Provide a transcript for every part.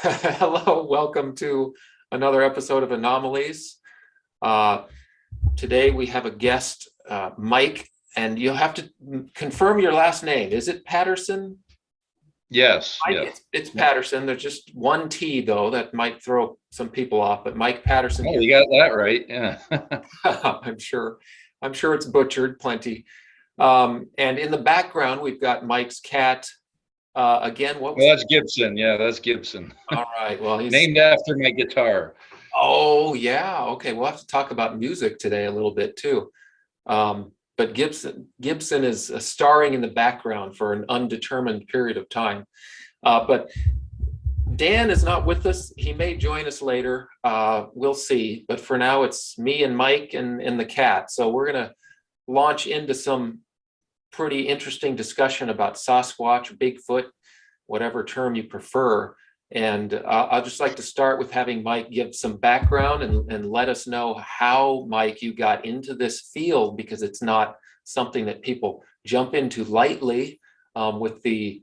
Hello, welcome to another episode of Anomalies. Today we have a guest, Mike, and you'll have to confirm your last name. Is it Paterson? Yes, Mike, yes. it's Paterson. There's just one T though that might throw some people off, but Mike Paterson Oh, here. you got that right. Yeah. I'm sure. I'm sure it's butchered plenty. And in the background, we've got Mike's cat. Again, what was Well, the? that's Gibson. Yeah, that's Gibson. All right. Well, he's. Named after my guitar. Oh, yeah. Okay. We'll have to talk about music today a little bit too. But Gibson is starring in the background for an undetermined period of time. But Dan is not with us. He may join us later. We'll see. But for now, it's me and Mike and the cat. So we're going to launch into some pretty interesting discussion about Sasquatch, Bigfoot, whatever term you prefer. And I'd just like to start with having Mike give some background and let us know how, Mike, you got into this field, because it's not something that people jump into lightly, with the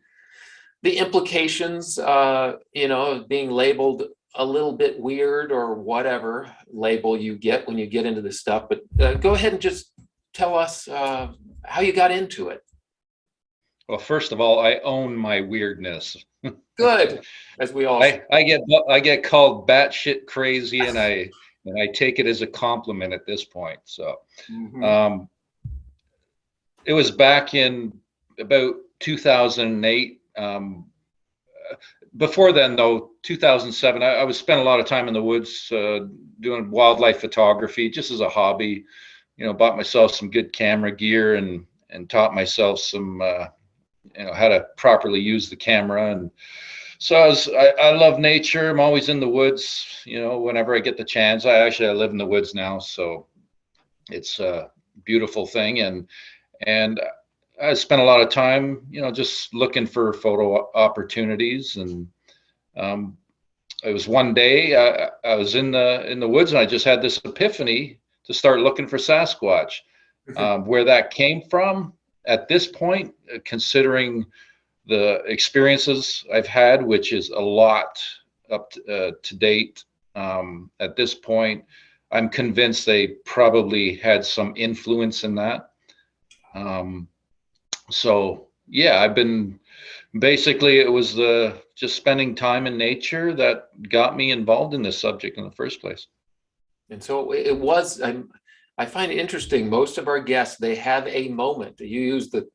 implications, being labeled a little bit weird or whatever label you get when you get into this stuff. But go ahead and just tell us how you got into it. Well, first of all, I own my weirdness. Good, as we all should. I get called batshit crazy, and I take it as a compliment at this point. So, Mhm. um, it was back in about 2008. Before then, though, 2007, I was spent a lot of time in the woods doing wildlife photography just as a hobby. Bought myself some good camera gear and taught myself some how to properly use the camera. And so I love nature. I'm always in the woods, whenever I get the chance. I live in the woods now, so it's a beautiful thing. And I spent a lot of time, just looking for photo opportunities. And um, it was one day I was in the woods, and I just had this epiphany to start looking for Sasquatch. Where that came from at this point, considering the experiences I've had, which is a lot up to date, at this point, I'm convinced they probably had some influence in that. Um, so yeah, I've been basically, it was the just spending time in nature that got me involved in this subject in the first place. And so it was, I find it interesting. Most of our guests, they have a moment. You use the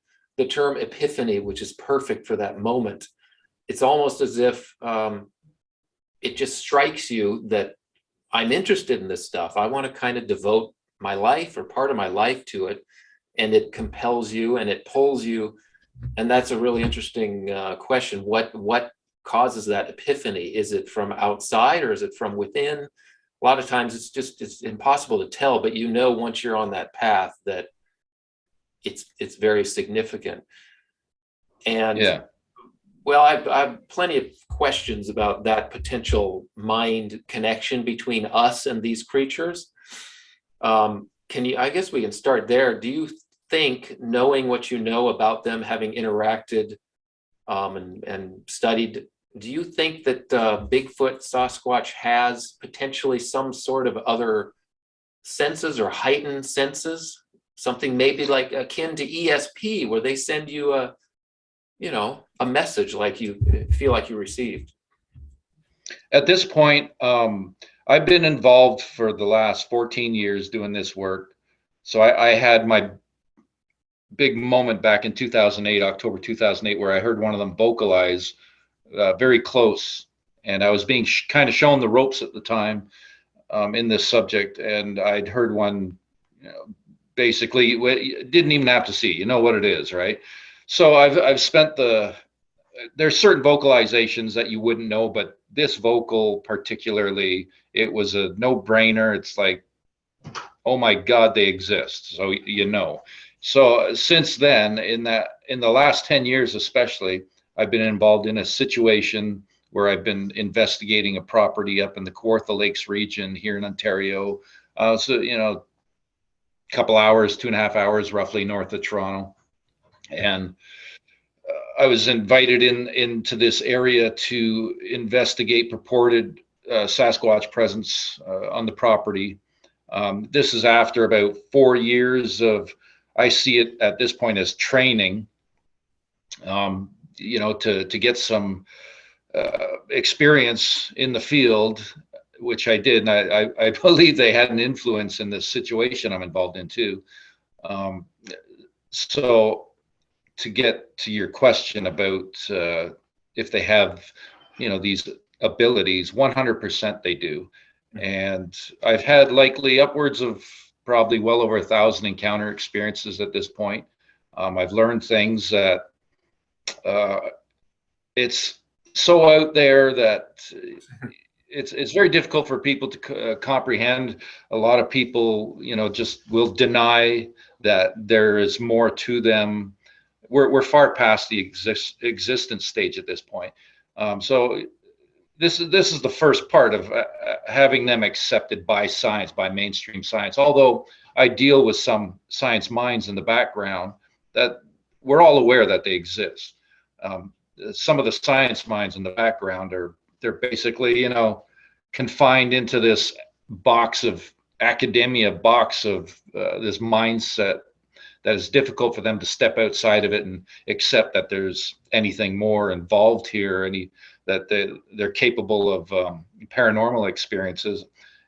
term epiphany, which is perfect for that moment. It's almost as if it just strikes you that I'm interested in this stuff. I want to kind of devote my life or part of my life to it. And it compels you and it pulls you. And that's a really interesting question. What causes that epiphany? Is it from outside or is it from within? A lot of times it's impossible to tell, but once you're on that path that it's very significant. And Yeah. well, I've plenty of questions about that potential mind connection between us and these creatures. I guess we can start there. Do you think, knowing what you know about them, having interacted and studied, do you think that Bigfoot, Sasquatch has potentially some sort of other senses or heightened senses? Something maybe like akin to ESP, where they send you a message like you feel like you received. At this point, I've been involved for the last 14 years doing this work. So I had my big moment back in 2008, October 2008, where I heard one of them vocalize very close. And I was being kind of shown the ropes at the time, in this subject. And I'd heard one, basically, didn't even have to see, you know what it is, right? So I've spent there's certain vocalizations that you wouldn't know, but this vocal particularly, it was a no-brainer. It's like, oh my God, they exist. So So since then, in the last 10 years especially, I've been involved in a situation where I've been investigating a property up in the Kawartha Lakes region here in Ontario. So couple hours, 2.5 hours roughly north of Toronto. And I was invited into this area to investigate purported Sasquatch presence on the property. This is after about 4 years of, I see it at this point as training, to get some experience in the field, which I did. And I believe they had an influence in the situation I'm involved in too. So to get to your question about if they have, these abilities, 100% they do. And I've had likely upwards of probably well over 1,000 encounter experiences at this point. I've learned things that it's so out there that it's very difficult for people to comprehend. A lot of people, just will deny that there is more to them. We're far past the existence stage at this point. So this is the first part of having them accepted by science, by mainstream science. Although I deal with some science minds in the background, that we're all aware that they exist. Some of the science minds in the background they're basically, confined into this box of academia, box of this mindset that is difficult for them to step outside of it and accept that there's anything more involved here, that they're capable of paranormal experiences.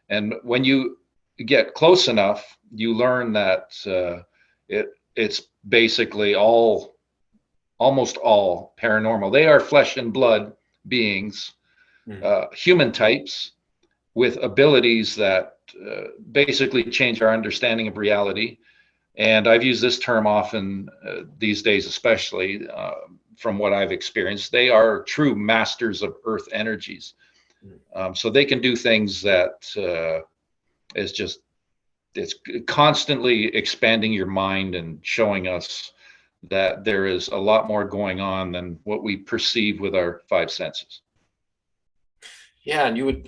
And when you get close enough, you learn that it's basically almost all paranormal. They are flesh and blood beings, human types with abilities that basically change our understanding of reality. And I've used this term often these days, especially from what I've experienced. They are true masters of earth energies. So they can do things that it's constantly expanding your mind and showing us that there is a lot more going on than what we perceive with our five senses. Yeah, and you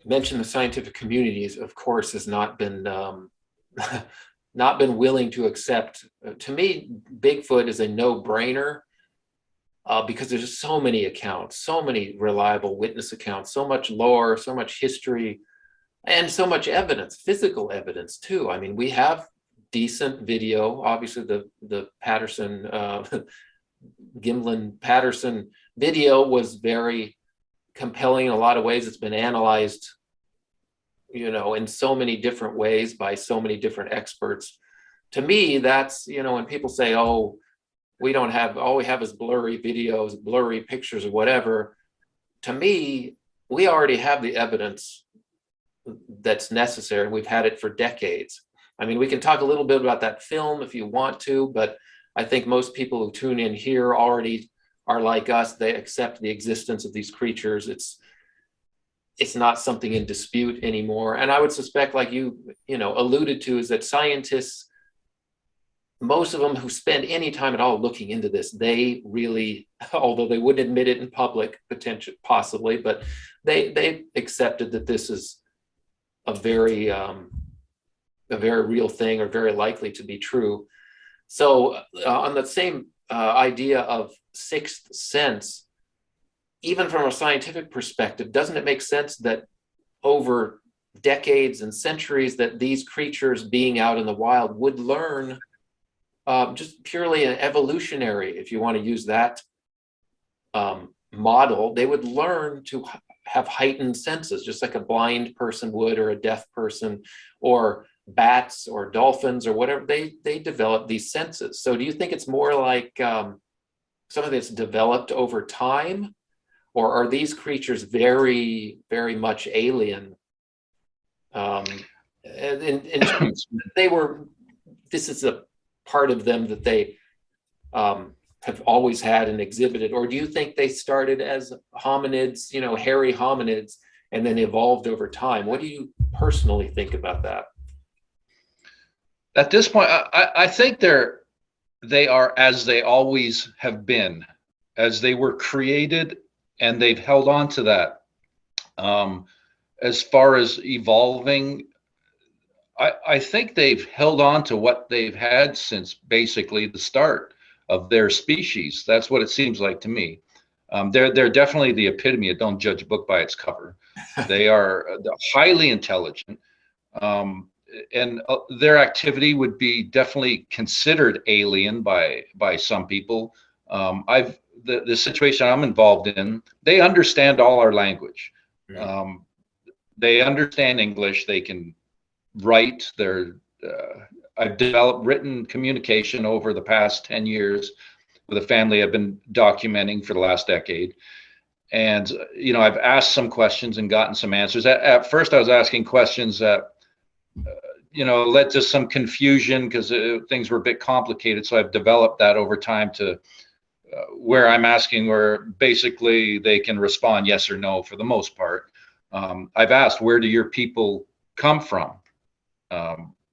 mentioned the scientific communities, of course, has not been not been willing to accept. To me, Bigfoot is a no-brainer because there's just so many accounts, so many reliable witness accounts, so much lore, so much history, and so much evidence, physical evidence too. I mean, we have decent video. Obviously, the Paterson, Gimlin Paterson video was very compelling in a lot of ways. It's been analyzed, in so many different ways by so many different experts. To me, that's, when people say, oh, all we have is blurry videos, blurry pictures or whatever. To me, we already have the evidence that's necessary. We've had it for decades. I mean, we can talk a little bit about that film if you want to, but I think most people who tune in here already are like us. They accept the existence of these creatures. It's not something in dispute anymore. And I would suspect, like you alluded to, is that scientists, most of them who spend any time at all looking into this, they really, although they wouldn't admit it in public, possibly, but they accepted that this is a very real thing, or very likely to be true. So on the same idea of sixth sense, even from a scientific perspective, doesn't it make sense that over decades and centuries that these creatures being out in the wild would learn just purely an evolutionary, if you want to use that model, they would learn to have heightened senses, just like a blind person would, or a deaf person, or bats or dolphins or whatever. They develop these senses. So do you think it's more like something that's developed over time, or are these creatures very, very much alien? And this is a part of them that they have always had and exhibited, or do you think they started as hominids, hairy hominids, and then evolved over time? What do you personally think about that? At this point, I think they are as they always have been, as they were created, and they've held on to that. As far as evolving, I think they've held on to what they've had since basically the start. of their species. That's what it seems like to me. They're definitely the epitome of don't judge a book by its cover. They are highly intelligent, and their activity would be definitely considered alien by some people. The situation I'm involved in, they understand all our language. They understand English. They can write. I've developed written communication over the past 10 years with a family I've been documenting for the last decade. And, I've asked some questions and gotten some answers. At first, I was asking questions that, led to some confusion because things were a bit complicated. So I've developed that over time to where I'm asking where basically they can respond yes or no for the most part. I've asked, where do your people come from?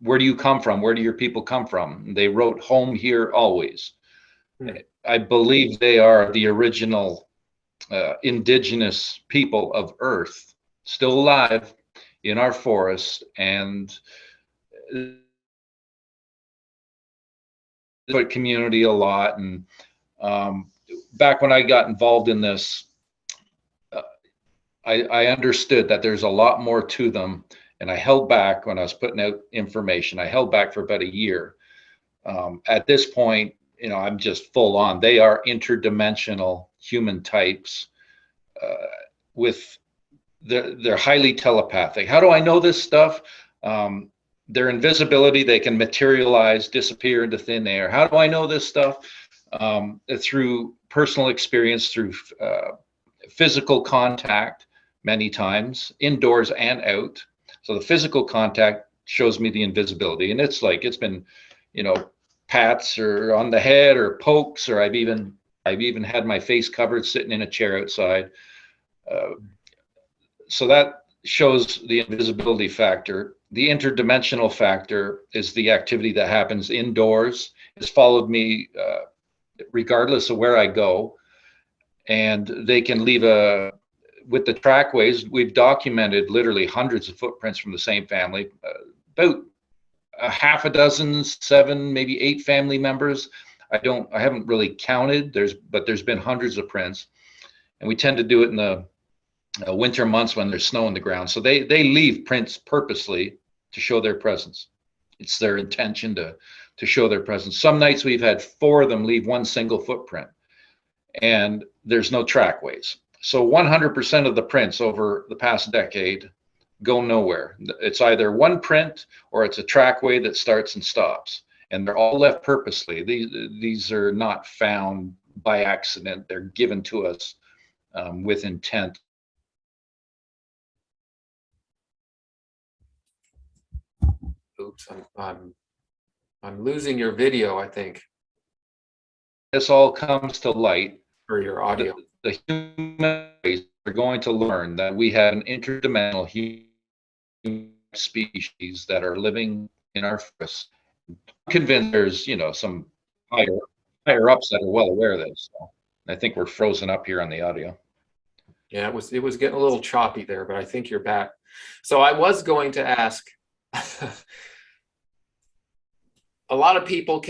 Where do you come from? Where do your people come from? They wrote home here always. I believe they are the original indigenous people of Earth, still alive in our forest, and community a lot. And back when I got involved in this, I understood that there's a lot more to them, and I held back when I was putting out information. I held back for about a year. At this point, I'm just full on. They are interdimensional human types with they're highly telepathic. How do I know this stuff? Their invisibility, they can materialize, disappear into thin air. How do I know this stuff? Through personal experience, through physical contact, many times, indoors and out. So the physical contact shows me the invisibility. And it's been, pats or on the head or pokes, or I've even had my face covered sitting in a chair outside. So that shows the invisibility factor. The interdimensional factor is the activity that happens indoors. It's followed me regardless of where I go. And they can leave with the trackways, we've documented literally hundreds of footprints from the same family, about a half a dozen, 7, maybe 8 family members. I haven't really counted. But there's been hundreds of prints, and we tend to do it in the winter months when there's snow on the ground. So they leave prints purposely to show their presence. It's their intention to show their presence. Some nights we've had 4 of them leave one single footprint, and there's no trackways. So 100% of the prints over the past decade go nowhere. It's either one print or it's a trackway that starts and stops, and they're all left purposely. These are not found by accident. They're given to us with intent. Oops, I'm losing your video, I think. This all comes to light. Or your audio. The human race are going to learn that we have an interdimensional human species that are living in our forests. I'm convinced there's some higher ups that are well aware of this. So I think we're frozen up here on the audio. Yeah, it was getting a little choppy there, but I think you're back. So I was going to ask, a lot of people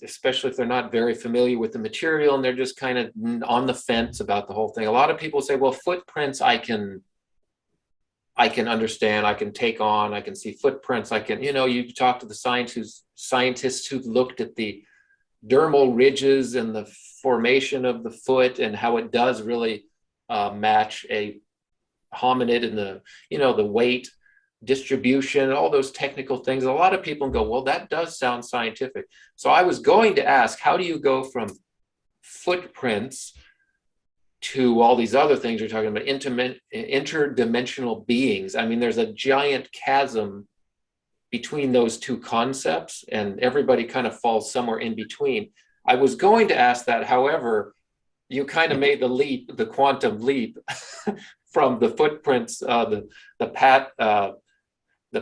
especially if they're not very familiar with the material and they're just kind of on the fence about the whole thing. A lot of people say, well, footprints, I can understand, I can take on, I can see footprints. You talk to the scientists who looked at the dermal ridges and the formation of the foot and how it does really match a hominid and the weight distribution, all those technical things. A lot of people go, well, that does sound scientific. So I was going to ask, how do you go from footprints to all these other things you're talking about, interdimensional beings? I mean, there's a giant chasm between those two concepts, and everybody kind of falls somewhere in between. I was going to ask that, however, you kind of made the quantum leap from the footprints, the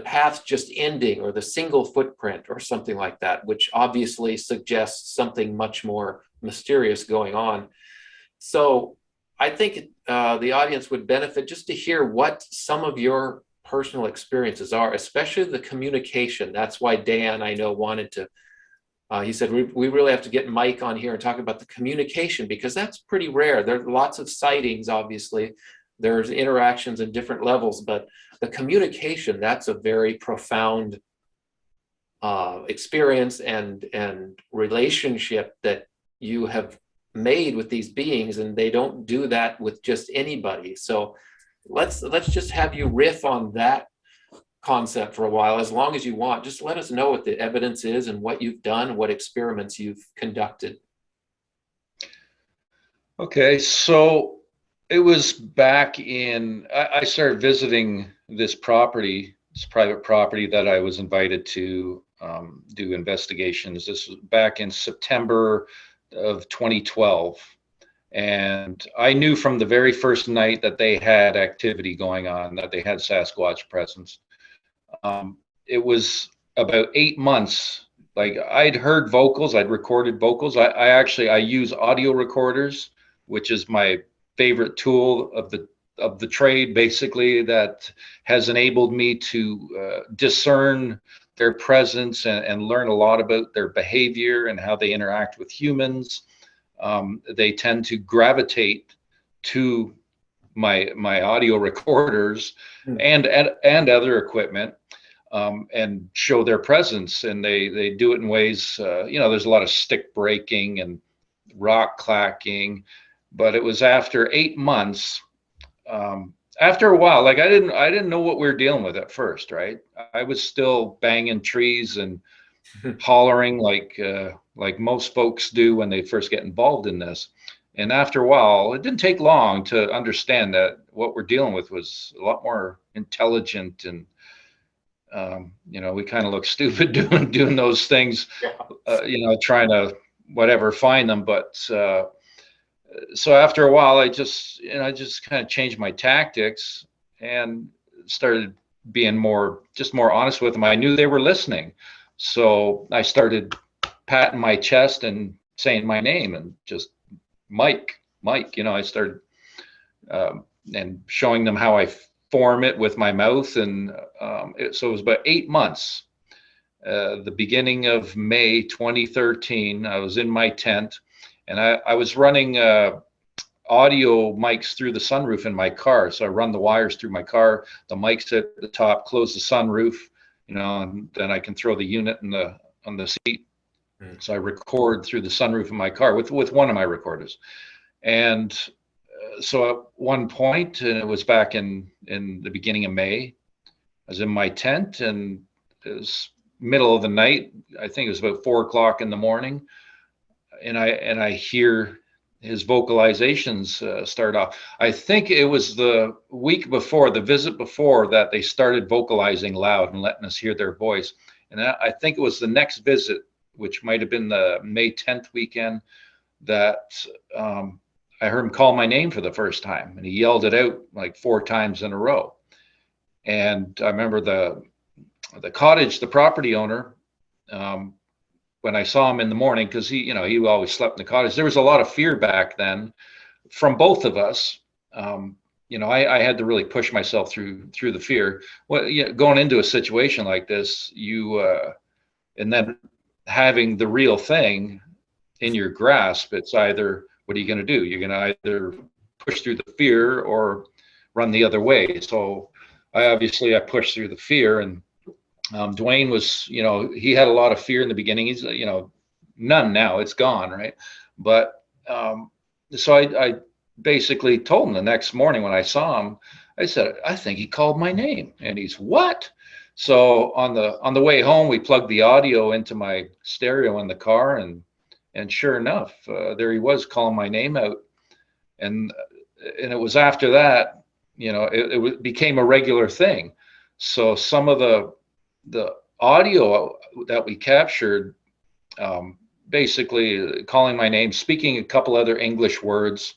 path just ending, or the single footprint or something like that, which obviously suggests something much more mysterious going on. So I think the audience would benefit just to hear what some of your personal experiences are, especially the communication. That's why Dan, I know, wanted to He said, we really have to get Mike on here and talk about the communication, because that's pretty rare. There are lots of sightings, obviously. There's interactions at different levels, but the communication, that's a very profound experience and relationship that you have made with these beings, and they don't do that with just anybody. So let's just have you riff on that concept for a while, as long as you want. Just let us know what the evidence is and what you've done, what experiments you've conducted. Okay, so it was back in, I started visiting this property, this private property that I was invited to do investigations. This was back in September of 2012. And I knew from the very first night that they had activity going on, that they had Sasquatch presence. It was about 8 months. Like, I'd heard vocals, I'd recorded vocals. I use audio recorders, which is my favorite tool of the trade, basically, that has enabled me to discern their presence and learn a lot about their behavior and how they interact with humans. They tend to gravitate to my audio recorders and other equipment, and show their presence. And they do it in ways, there's a lot of stick breaking and rock clacking. But it was after 8 months, after a while, like, I didn't know what we were dealing with at first, right? I was still banging trees and hollering like most folks do when they first get involved in this. And after a while, it didn't take long to understand that what we're dealing with was a lot more intelligent. And we kind of look stupid doing those things, trying to whatever find them. But so after a while, I just kind of changed my tactics and started being more honest with them. I knew they were listening, so I started patting my chest and saying my name, and just Mike. I started and showing them how I form it with my mouth. And so it was about 8 months. The beginning of May 2013, I was in my tent, and I was running audio mics through the sunroof in my car. So I run the wires through my car, the mics at the top, close the sunroof, and then I can throw the unit on the seat. So I record through the sunroof of my car with one of my recorders. And so at one point, and it was back in the beginning of May, I was in my tent, and it was middle of the night. I think it was about 4 o'clock in the morning. And I hear his vocalizations start off. I think it was the week before, the visit before, that they started vocalizing loud and letting us hear their voice. And I think it was the next visit, which might have been the May 10th weekend, that I heard him call my name for the first time, and he yelled it out like 4 times in a row. And I remember the property owner, when I saw him in the morning, because he always slept in the cottage. There was a lot of fear back then from both of us. I had to really push myself through the fear. Well, going into a situation like this, and then having the real thing in your grasp, it's either, what are you going to do? You're going to either push through the fear or run the other way. So I pushed through the fear. And Dwayne was, he had a lot of fear in the beginning. He's, none now, it's gone, right? But so I basically told him the next morning when I saw him, I said, I think he called my name. And he's, what? So on the way home, we plugged the audio into my stereo in the car, and sure enough, there he was calling my name out. And it was after that, it became a regular thing. So some of the audio that we captured, basically calling my name, speaking a couple other English words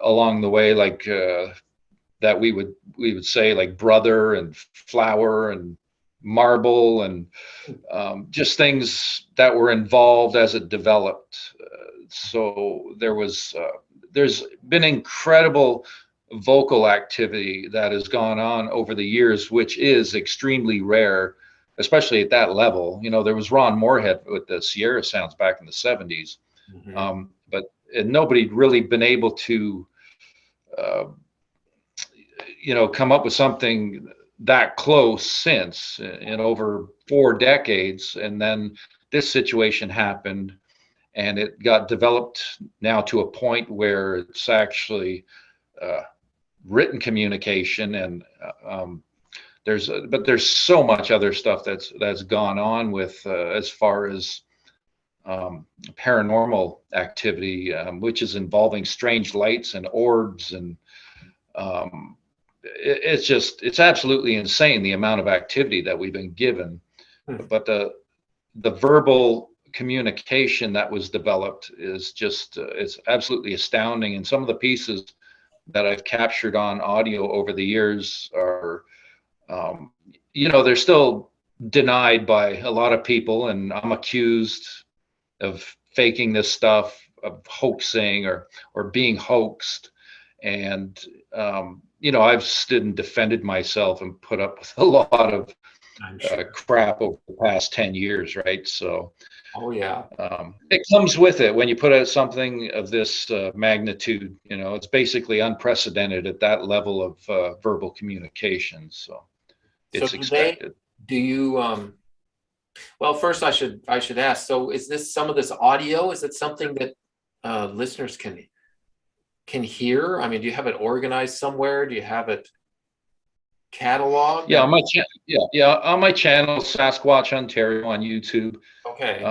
along the way, like that we would say, like brother and flower and marble, and just things that were involved as it developed. So there's been incredible vocal activity that has gone on over the years, which is extremely rare. especially at that level. You know, there was Ron Moorhead with the Sierra Sounds back in the 70s, but nobody'd really been able to, uh, come up with something that close since in over 4 decades. And then this situation happened, and it got developed now to a point where it's actually written communication, and there's so much other stuff that's gone on with as far as paranormal activity, which is involving strange lights and orbs, and it's absolutely insane the amount of activity that we've been given. But the verbal communication that was developed is just it's absolutely astounding. And some of the pieces that I've captured on audio over the years are, they're still denied by a lot of people, and I'm accused of faking this stuff, of hoaxing or being hoaxed. And I've stood and defended myself and put up with a lot of crap over the past 10 years, right? So oh yeah, it comes with it when you put out something of this magnitude. It's basically unprecedented at that level of verbal communication, so it's expected. Do you well, first I should ask, so is this some of this audio, is it something that listeners can hear? I mean, do you have it organized somewhere? Do you have it cataloged? Yeah, on my on my channel, Sasquatch Ontario, on YouTube. Okay.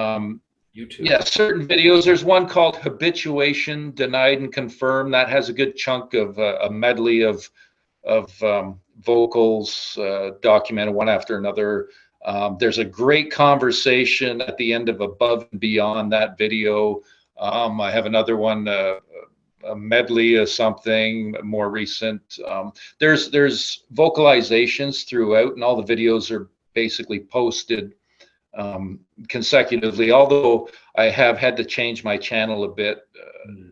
YouTube. Yeah, certain videos. There's one called Habituation Denied and Confirmed that has a good chunk of a medley of vocals documented one after another. There's a great conversation at the end of Above and Beyond that video. I have another one, a medley of something more recent. There's vocalizations throughout, and all the videos are basically posted consecutively, although I have had to change my channel a bit.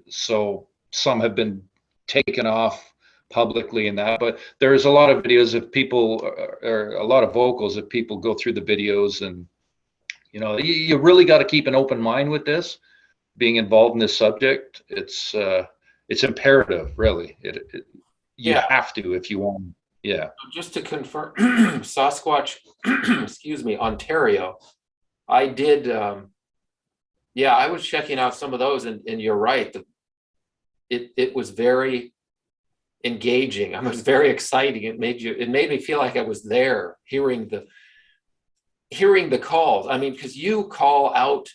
So some have been taken off publicly in that, but there's a lot of videos of people, or a lot of vocals if people go through the videos. And you really got to keep an open mind with this, being involved in this subject. It's imperative, really. You have to, if you want. Yeah. Just to confirm, Sasquatch, excuse me, Ontario. I did. I was checking out some of those, and you're right. It was very engaging. It was very exciting. It made me feel like I was there, hearing the calls. I mean, because you call out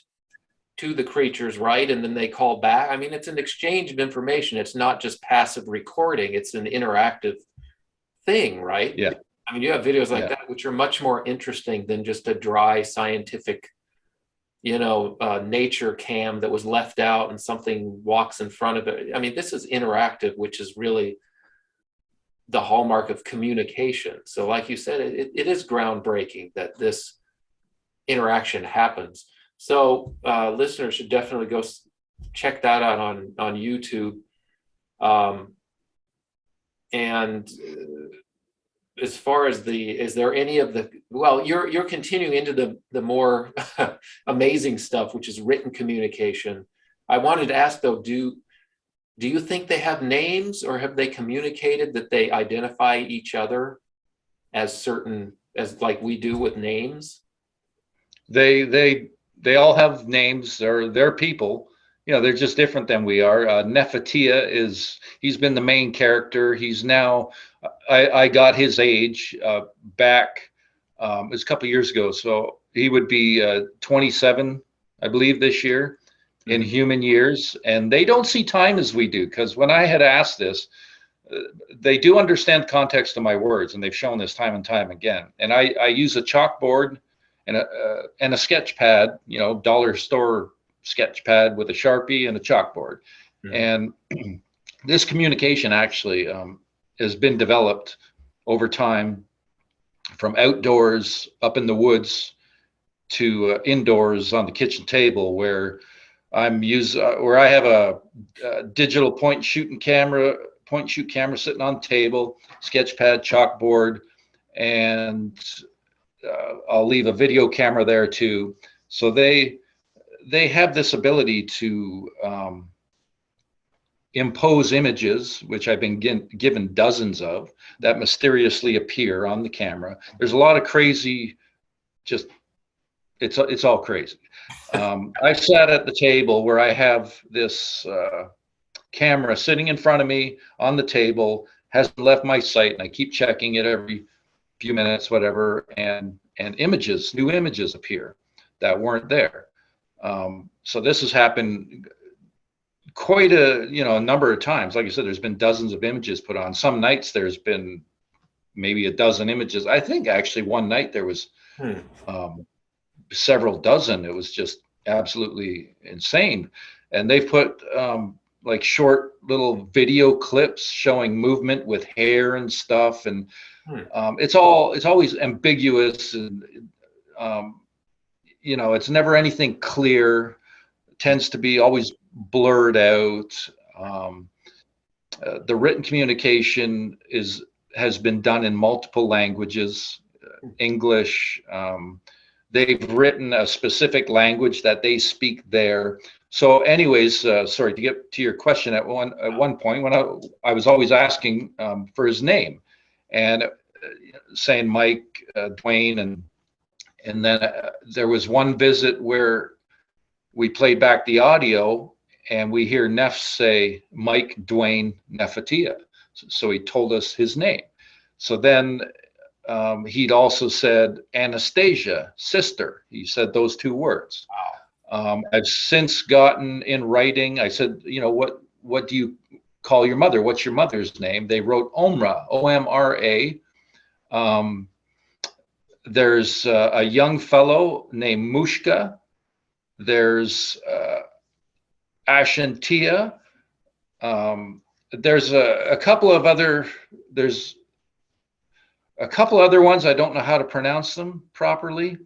to the creatures, right? And then they call back. I mean, it's an exchange of information. It's not just passive recording. It's an interactive thing, right? Yeah. I mean, you have videos like that, which are much more interesting than just a dry scientific, nature cam that was left out and something walks in front of it. I mean, this is interactive, which is really the hallmark of communication. So like you said, it is groundbreaking that this interaction happens. So listeners should definitely go check that out on YouTube. And as far as is there any of you're continuing into the more amazing stuff, which is written communication. I wanted to ask though, do you think they have names, or have they communicated that they identify each other as like we do with names? They all have names. They're people. They're just different than we are. Nefertia he's been the main character. He's now, I got his age back, it was a couple of years ago. So he would be 27, I believe, this year in human years. And they don't see time as we do, because when I had asked this, they do understand the context of my words, and they've shown this time and time again. And I use a chalkboard and a sketch pad, dollar store sketch pad with a Sharpie and a chalkboard. And this communication actually has been developed over time, from outdoors up in the woods to indoors on the kitchen table, where I have a digital point and shoot camera sitting on the table, sketch pad, chalkboard, and I'll leave a video camera there too. So they have this ability to impose images, which I've been given dozens of, that mysteriously appear on the camera. There's a lot of crazy, just it's all crazy. I sat at the table where I have this camera sitting in front of me on the table, hasn't left my sight, and I keep checking it every few minutes, whatever, and images, new images appear that weren't there. So this has happened quite a number of times. Like I said, there's been dozens of images put on. Some nights there's been maybe a dozen images. I think actually one night there was several dozen. It was just absolutely insane. And they've put like short little video clips showing movement with hair and stuff, and it's always ambiguous, and it's never anything clear. It tends to be always blurred out. The written communication has been done in multiple languages, English. They've written a specific language that they speak there. So anyways, sorry, to get to your question, at one point when I was always asking for his name, and saying Mike, Dwayne, and then there was one visit where we played back the audio and we hear Neff say Mike Dwayne Nefatia. So he told us his name. So then he'd also said Anastasia, sister. He said those two words. I've since gotten in writing. I said, what do you call your mother? What's your mother's name? They wrote Omra, O-M-R-A. There's a young fellow named Mushka. There's Ashantia. There's a couple of other ones. I don't know how to pronounce them properly.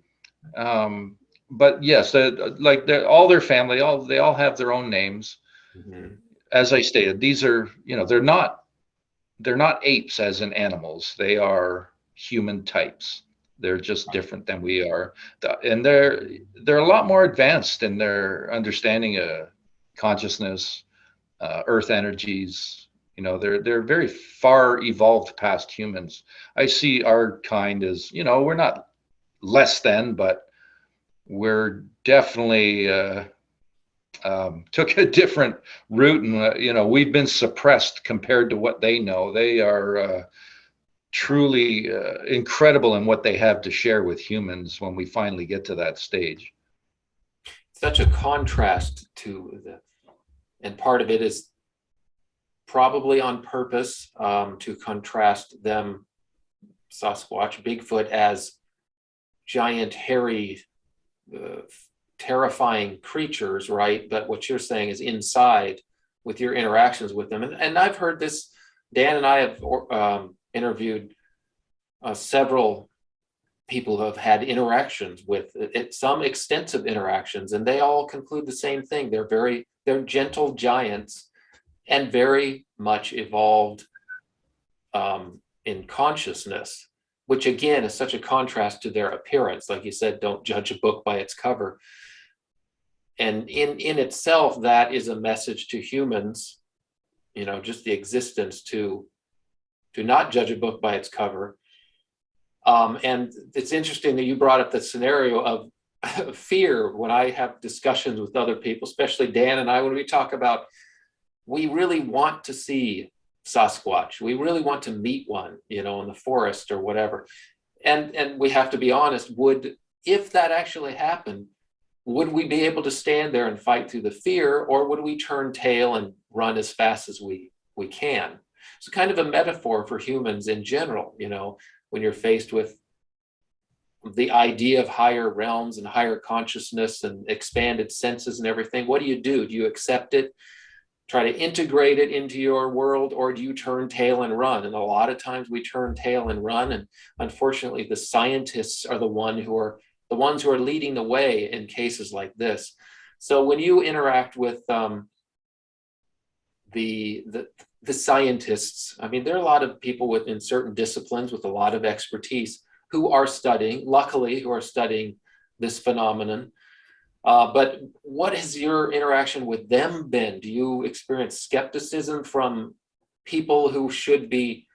But yes, all their family, they all have their own names. Mm-hmm. As I stated, these are, they're not apes as in animals. They are human types. They're just different than we are, and they're a lot more advanced in their understanding of consciousness, earth energies. They're very far evolved past humans. I see our kind as, we're not less than, but we're definitely took a different route, and we've been suppressed compared to what they know. They are truly incredible in what they have to share with humans when we finally get to that stage. Such a contrast and part of it is probably on purpose, to contrast them, Sasquatch, Bigfoot, as giant, hairy, terrifying creatures, right? But what you're saying is inside with your interactions with them. And I've heard this. Dan and I have interviewed several people who have had interactions with it, some extensive interactions, and they all conclude the same thing. They're gentle giants and very much evolved in consciousness, which again is such a contrast to their appearance. Like you said, don't judge a book by its cover. And in itself, that is a message to humans, just the existence to not judge a book by its cover. And it's interesting that you brought up the scenario of fear. When I have discussions with other people, especially Dan and I, when we talk about, we really want to see Sasquatch. We really want to meet one, in the forest or whatever. And we have to be honest, if that actually happened, would we be able to stand there and fight through the fear, or would we turn tail and run as fast as we can? It's kind of a metaphor for humans in general, when you're faced with the idea of higher realms and higher consciousness and expanded senses and everything. What do? Do you accept it, try to integrate it into your world, or do you turn tail and run? And a lot of times we turn tail and run. And unfortunately, the scientists are the ones who are leading the way in cases like this. So when you interact with the scientists, I mean, there are a lot of people in certain disciplines with a lot of expertise. who are studying, luckily, who are studying this phenomenon. But what has your interaction with them been? Do you experience skepticism from people who should be,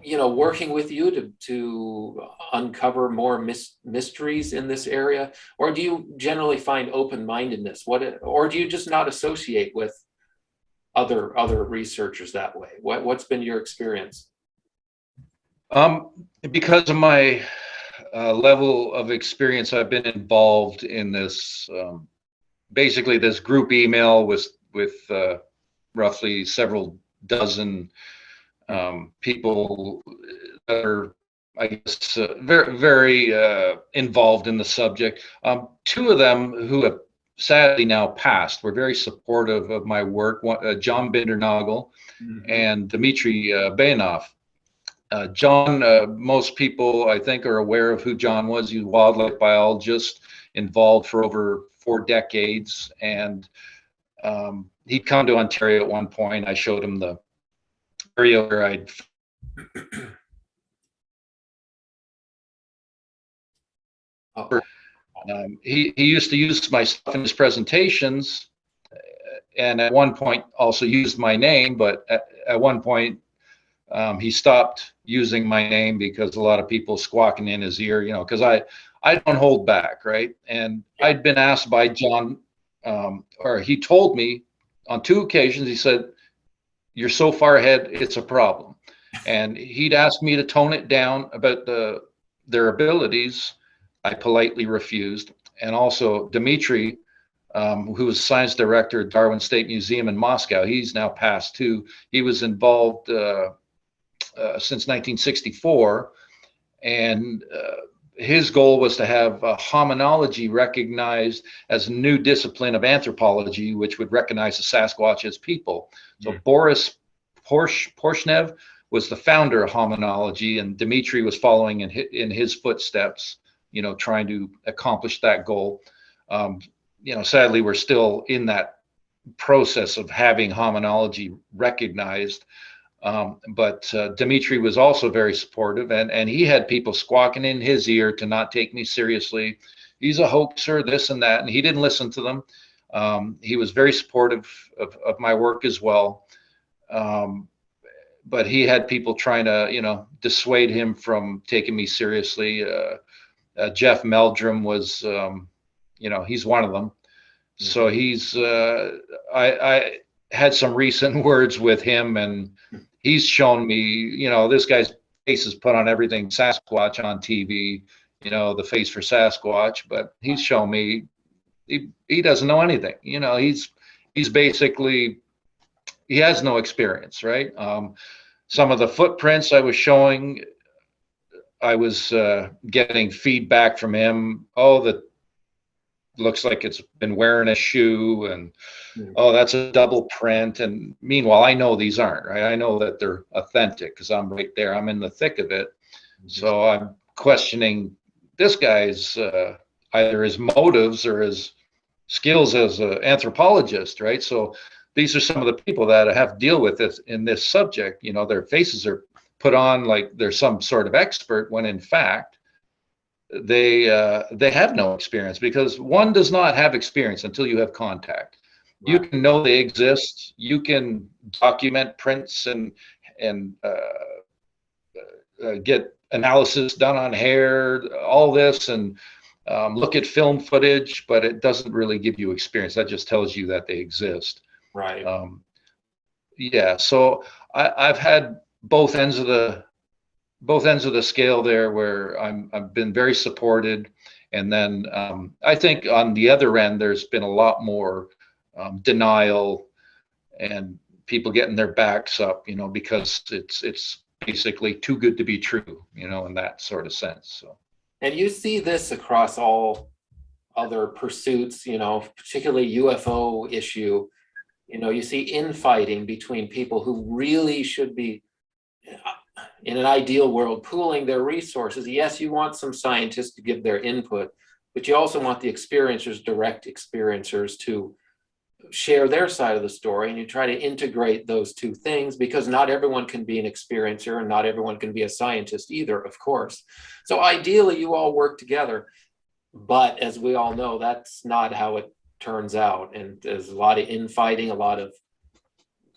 working with you to uncover more mysteries in this area? Or do you generally find open-mindedness? Or do you just not associate with other researchers that way? What's been your experience? Because of my level of experience, I've been involved in this, basically this group email with roughly several dozen people that are, I guess, very, very involved in the subject. Two of them who have sadly now passed were very supportive of my work, John Bindernagel and Dmitry Bayanov. John, most people I think are aware of who John was. He was a wildlife biologist involved for over 4 decades, and he'd come to Ontario at one point. I showed him the area where I'd he used to use my stuff in his presentations, and at one point also used my name, but at one point he stopped using my name because a lot of people squawking in his ear, because I don't hold back, right? And I'd been asked by John, or he told me on 2 occasions, he said, "You're so far ahead, it's a problem." And he'd asked me to tone it down about their abilities. I politely refused. And also Dmitry, who was science director at Darwin State Museum in Moscow, he's now passed too. He was involved since 1964, and his goal was to have hominology recognized as a new discipline of anthropology, which would recognize the Sasquatch as people. So Boris Porshnev was the founder of hominology, and Dmitry was following in his footsteps, trying to accomplish that goal. Sadly, we're still in that process of having hominology recognized. But Dmitry was also very supportive, and he had people squawking in his ear to not take me seriously. He's a hoaxer, this and that, and he didn't listen to them. He was very supportive of my work as well. But he had people trying to, dissuade him from taking me seriously. Jeff Meldrum was, he's one of them. So I had some recent words with him, and he's shown me, this guy's face is put on everything Sasquatch on TV, the face for Sasquatch, but he's shown me he doesn't know anything. He's basically, he has no experience, right? Some of the footprints I was showing, I was getting feedback from him. Oh, that looks like it's been wearing a shoe, and oh, that's a double print. And meanwhile, I know these aren't, right? I know that they're authentic because I'm right there. I'm in the thick of it. So I'm questioning this guy's either his motives or his skills as an anthropologist, right? So these are some of the people that I have to deal with this in this subject. Their faces are put on like they're some sort of expert, when in fact they have no experience, because one does not have experience until you have contact. Right. You can know they exist. You can document prints and get analysis done on hair, all this, and look at film footage, but it doesn't really give you experience. That just tells you that they exist. Right. So I've had both ends of the scale there, where I've been very supported, and then I think on the other end there's been a lot more denial and people getting their backs up, because it's basically too good to be true, in that sort of sense. So. And you see this across all other pursuits, particularly UFO issue. You see infighting between people who really should be, in an ideal world, pooling their resources. Yes, you want some scientists to give their input, but you also want the experiencers, direct experiencers, to share their side of the story, and you try to integrate those two things, because not everyone can be an experiencer and not everyone can be a scientist either, of course. So ideally you all work together, but as we all know, that's not how it turns out. And there's a lot of infighting, a lot of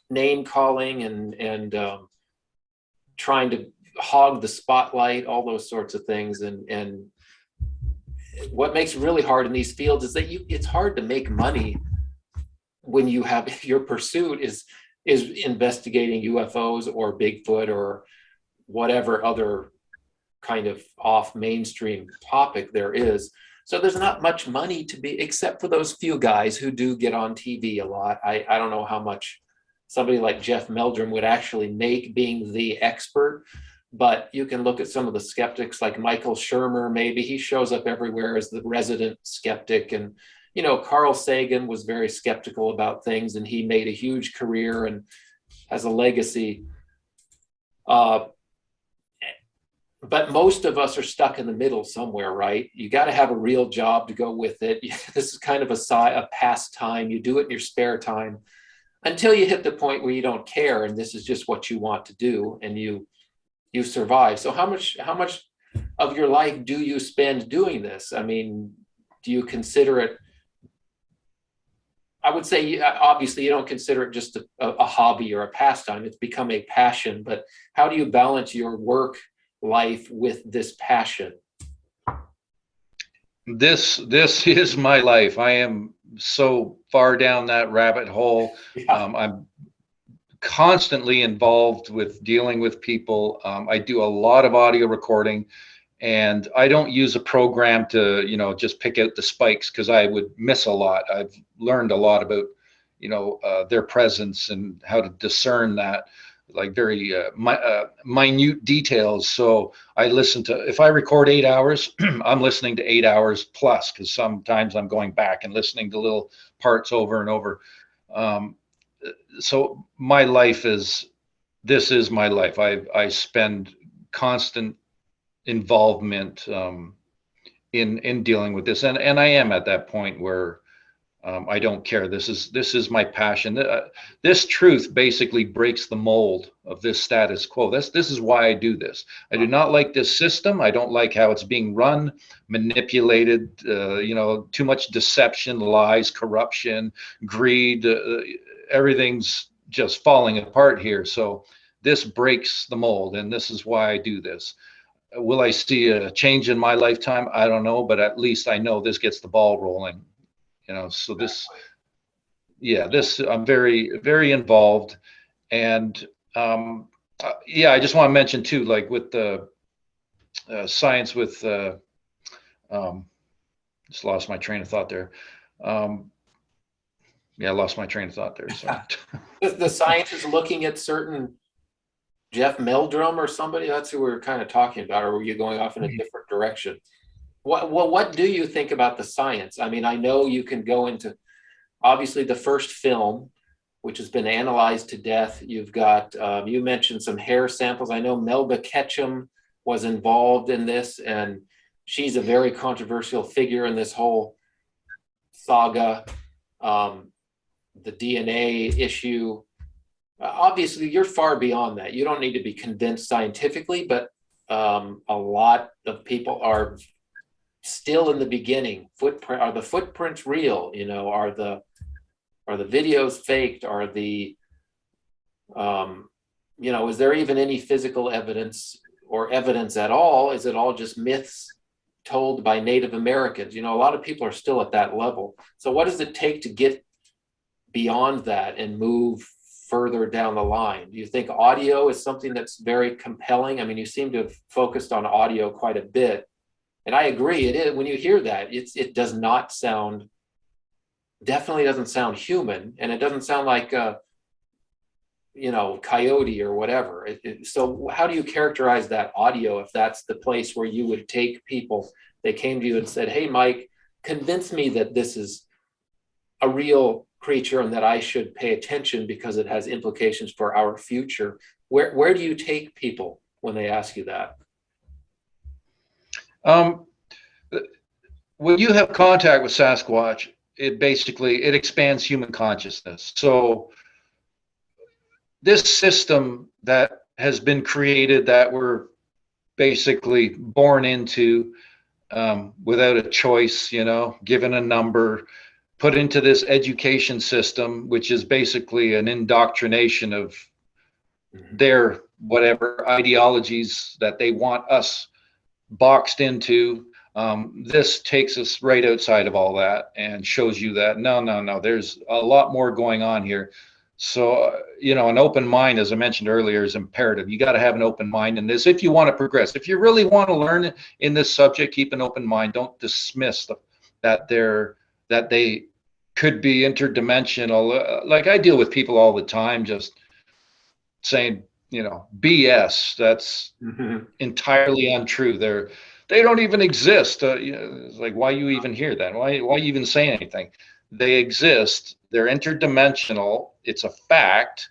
name calling, and trying to hog the spotlight, all those sorts of things. And what makes it really hard in these fields is that it's hard to make money when you have your pursuit is investigating UFOs or Bigfoot or whatever other kind of off mainstream topic there is. So there's not much money to be, except for those few guys who do get on TV a lot. I don't know how much somebody like Jeff Meldrum would actually make being the expert, but you can look at some of the skeptics like Michael Shermer. Maybe he shows up everywhere as the resident skeptic. And Carl Sagan was very skeptical about things, and he made a huge career and has a legacy. But most of us are stuck in the middle somewhere, right? You got to have a real job to go with it. This is kind of a pastime. You do it in your spare time until you hit the point where you don't care, and this is just what you want to do, and you survive. So how much of your life do you spend doing this? I mean, do you consider it? I would say, obviously, you don't consider it just a hobby or a pastime. It's become a passion. But how do you balance your work life with this passion? This is my life. I am so far down that rabbit hole. Yeah. I'm constantly involved with dealing with people. I do a lot of audio recording, and I don't use a program to, just pick out the spikes, because I would miss a lot. I've learned a lot about, their presence and how to discern that, like very minute details. So I listen to, if I record 8 hours, I'm listening to 8 hours plus, because sometimes I'm going back and listening to little parts over and over. So my life this is my life. I spend constant involvement in dealing with this, and I am at that point where I don't care. This is my passion. This truth basically breaks the mold of this status quo. This is why I do this. I do not like this system. I don't like how it's being run, manipulated. Too much deception, lies, corruption, greed. Everything's just falling apart here. So this breaks the mold, and this is why I do this. Will I see a change in my lifetime? I don't know, but at least I know this gets the ball rolling. So this I'm very, very involved. And I just want to mention too, like with the science with just lost my train of thought there. I lost my train of thought there. So The science is looking at certain Jeff Meldrum or somebody. That's who we're kind of talking about. Or were you going off in a different direction? What do you think about the science? I mean, I know you can go into, obviously, the first film, which has been analyzed to death. You've got, you mentioned some hair samples. I know Melba Ketchum was involved in this, and she's a very controversial figure in this whole saga. The DNA issue. Obviously, you're far beyond that. You don't need to be convinced scientifically, but a lot of people are still in the beginning. Are the footprints real? Are the videos faked? Are the is there even any physical evidence or evidence at all? Is it all just myths told by Native Americans? A lot of people are still at that level. So what does it take to get beyond that and move further down the line? Do you think audio is something that's very compelling? I mean, you seem to have focused on audio quite a bit. And I agree, it is. When you hear that, it does not sound, definitely doesn't sound human, and it doesn't sound like coyote or whatever. So how do you characterize that audio if that's the place where you would take people? They came to you and said, "Hey, Mike, convince me that this is a real creature and that I should pay attention because it has implications for our future." Where do you take people when they ask you that? When you have contact with Sasquatch, it basically, it expands human consciousness. So this system that has been created, that we're basically born into, without a choice, given a number, put into this education system, which is basically an indoctrination of their whatever ideologies that they want us boxed into. This takes us right outside of all that and shows you that no, there's a lot more going on here. So, an open mind, as I mentioned earlier, is imperative. You got to have an open mind in this if you want to progress. If you really want to learn in this subject, keep an open mind. Don't dismiss that they could be interdimensional. Like I deal with people all the time, just saying, BS. That's entirely untrue. They don't even exist. It's like, why you even hear that? Why you even say anything? They exist. They're interdimensional. It's a fact.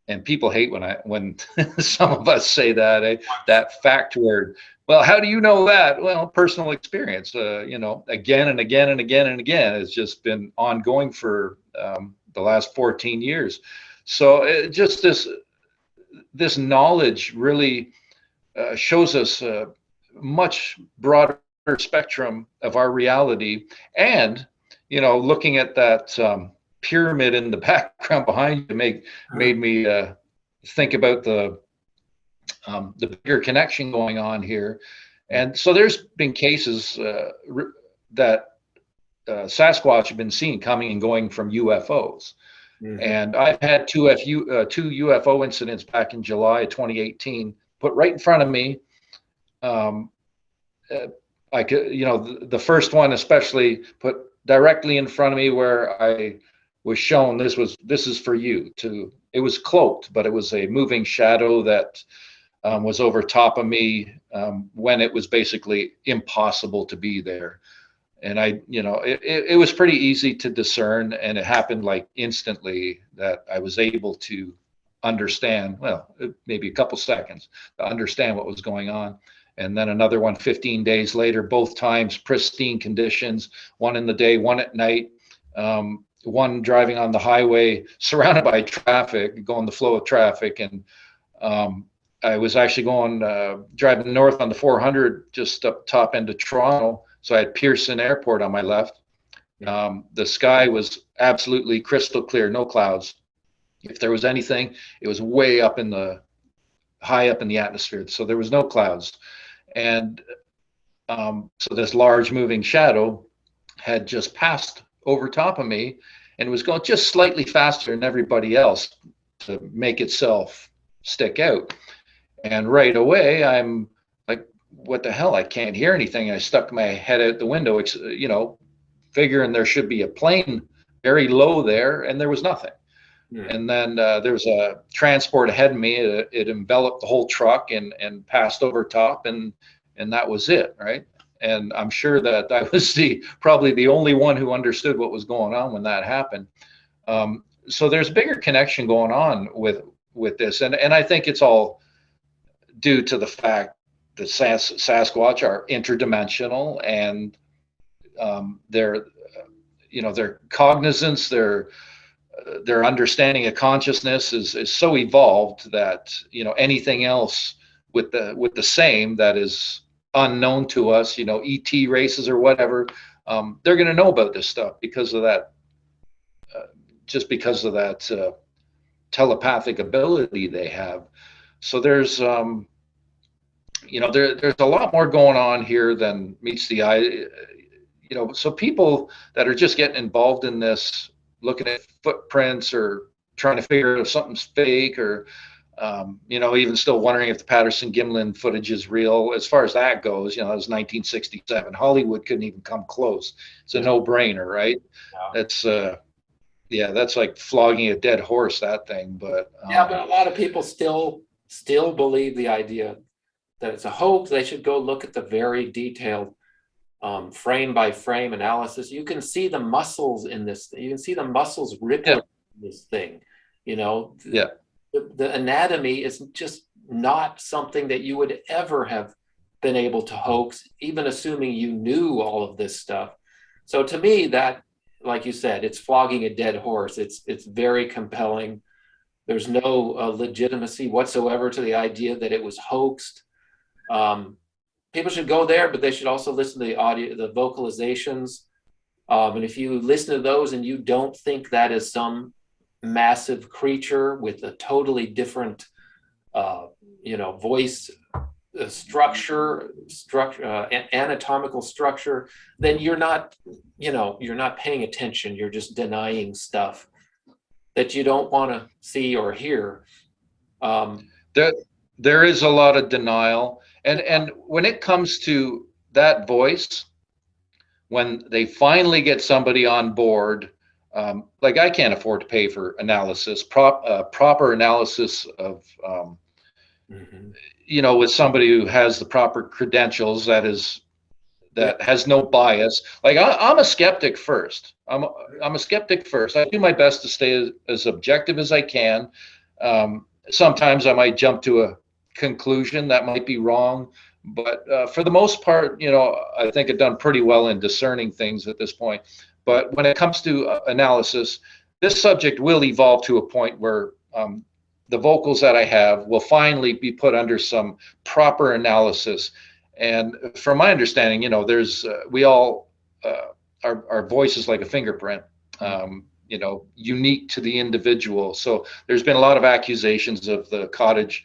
And people hate when some of us say that, that fact word. Well, how do you know that? Well, personal experience, again and again and again and again. It's just been ongoing for the last 14 years. So just this knowledge really shows us a much broader spectrum of our reality. And, looking at that pyramid in the background behind you made me think about the bigger connection going on here. And so there's been cases that Sasquatch have been seen coming and going from UFOs. And I've had two UFO incidents back in July of 2018 put right in front of me. I could, the first one especially put directly in front of me, where I was shown this is for you to. It was cloaked, but it was a moving shadow that was over top of me when it was basically impossible to be there. And it was pretty easy to discern, and it happened like instantly that I was able to understand, well, maybe a couple seconds to understand what was going on. And then another one 15 days later, both times pristine conditions, one in the day, one at night, one driving on the highway surrounded by traffic, going the flow of traffic. And I was actually driving north on the 400 just up top end of Toronto. So I had Pearson Airport on my left. The sky was absolutely crystal clear, no clouds. If there was anything, it was way up high up in the atmosphere. So there was no clouds. And so this large moving shadow had just passed over top of me and was going just slightly faster than everybody else to make itself stick out. And right away, I'm like, what the hell? I can't hear anything. I stuck my head out the window, figuring there should be a plane very low there, and there was nothing. And then there was a transport ahead of me. It enveloped the whole truck and passed over top, and that was it, right? And I'm sure that I was probably the only one who understood what was going on when that happened. So there's a bigger connection going on with this, and I think it's all due to the fact that Sasquatch are interdimensional, and their cognizance, their understanding of consciousness is so evolved that anything else with the same that is unknown to us, ET races or whatever, they're going to know about this stuff because of that, just because of that telepathic ability they have. So there's there's a lot more going on here than meets the eye. So people that are just getting involved in this, looking at footprints or trying to figure out if something's fake, or even still wondering if the Paterson Gimlin footage is real. As far as that goes, that was 1967. Hollywood couldn't even come close. It's a no-brainer, right? Yeah. That's like flogging a dead horse, that thing. But but a lot of people still believe the idea that it's a hoax. They should go look at the very detailed frame by frame analysis. You can see the muscles in this. You can see the muscles rippling in this thing. The anatomy is just not something that you would ever have been able to hoax, even assuming you knew all of this stuff. So to me, that like you said, it's flogging a dead horse. It's very compelling. There's no legitimacy whatsoever to the idea that it was hoaxed. Um, People should go there, but they should also listen to the audio, the vocalizations. And if you listen to those and you don't think that is some massive creature with a totally different, voice anatomical structure, then you're not paying attention. You're just denying stuff that you don't want to see or hear. There, there is a lot of denial, and when it comes to that voice, when they finally get somebody on board, like I can't afford to pay for analysis, proper analysis of, Mhm. with somebody who has the proper credentials, Yeah. that has no bias. Like I'm a skeptic first. I'm a skeptic first. I do my best to stay as objective as I can. Sometimes I might jump to a conclusion that might be wrong, but for the most part, I think I've done pretty well in discerning things at this point. But when it comes to analysis, this subject will evolve to a point where the vocals that I have will finally be put under some proper analysis. And from my understanding, there's we all our voice is like a fingerprint, unique to the individual. So there's been a lot of accusations of the cottage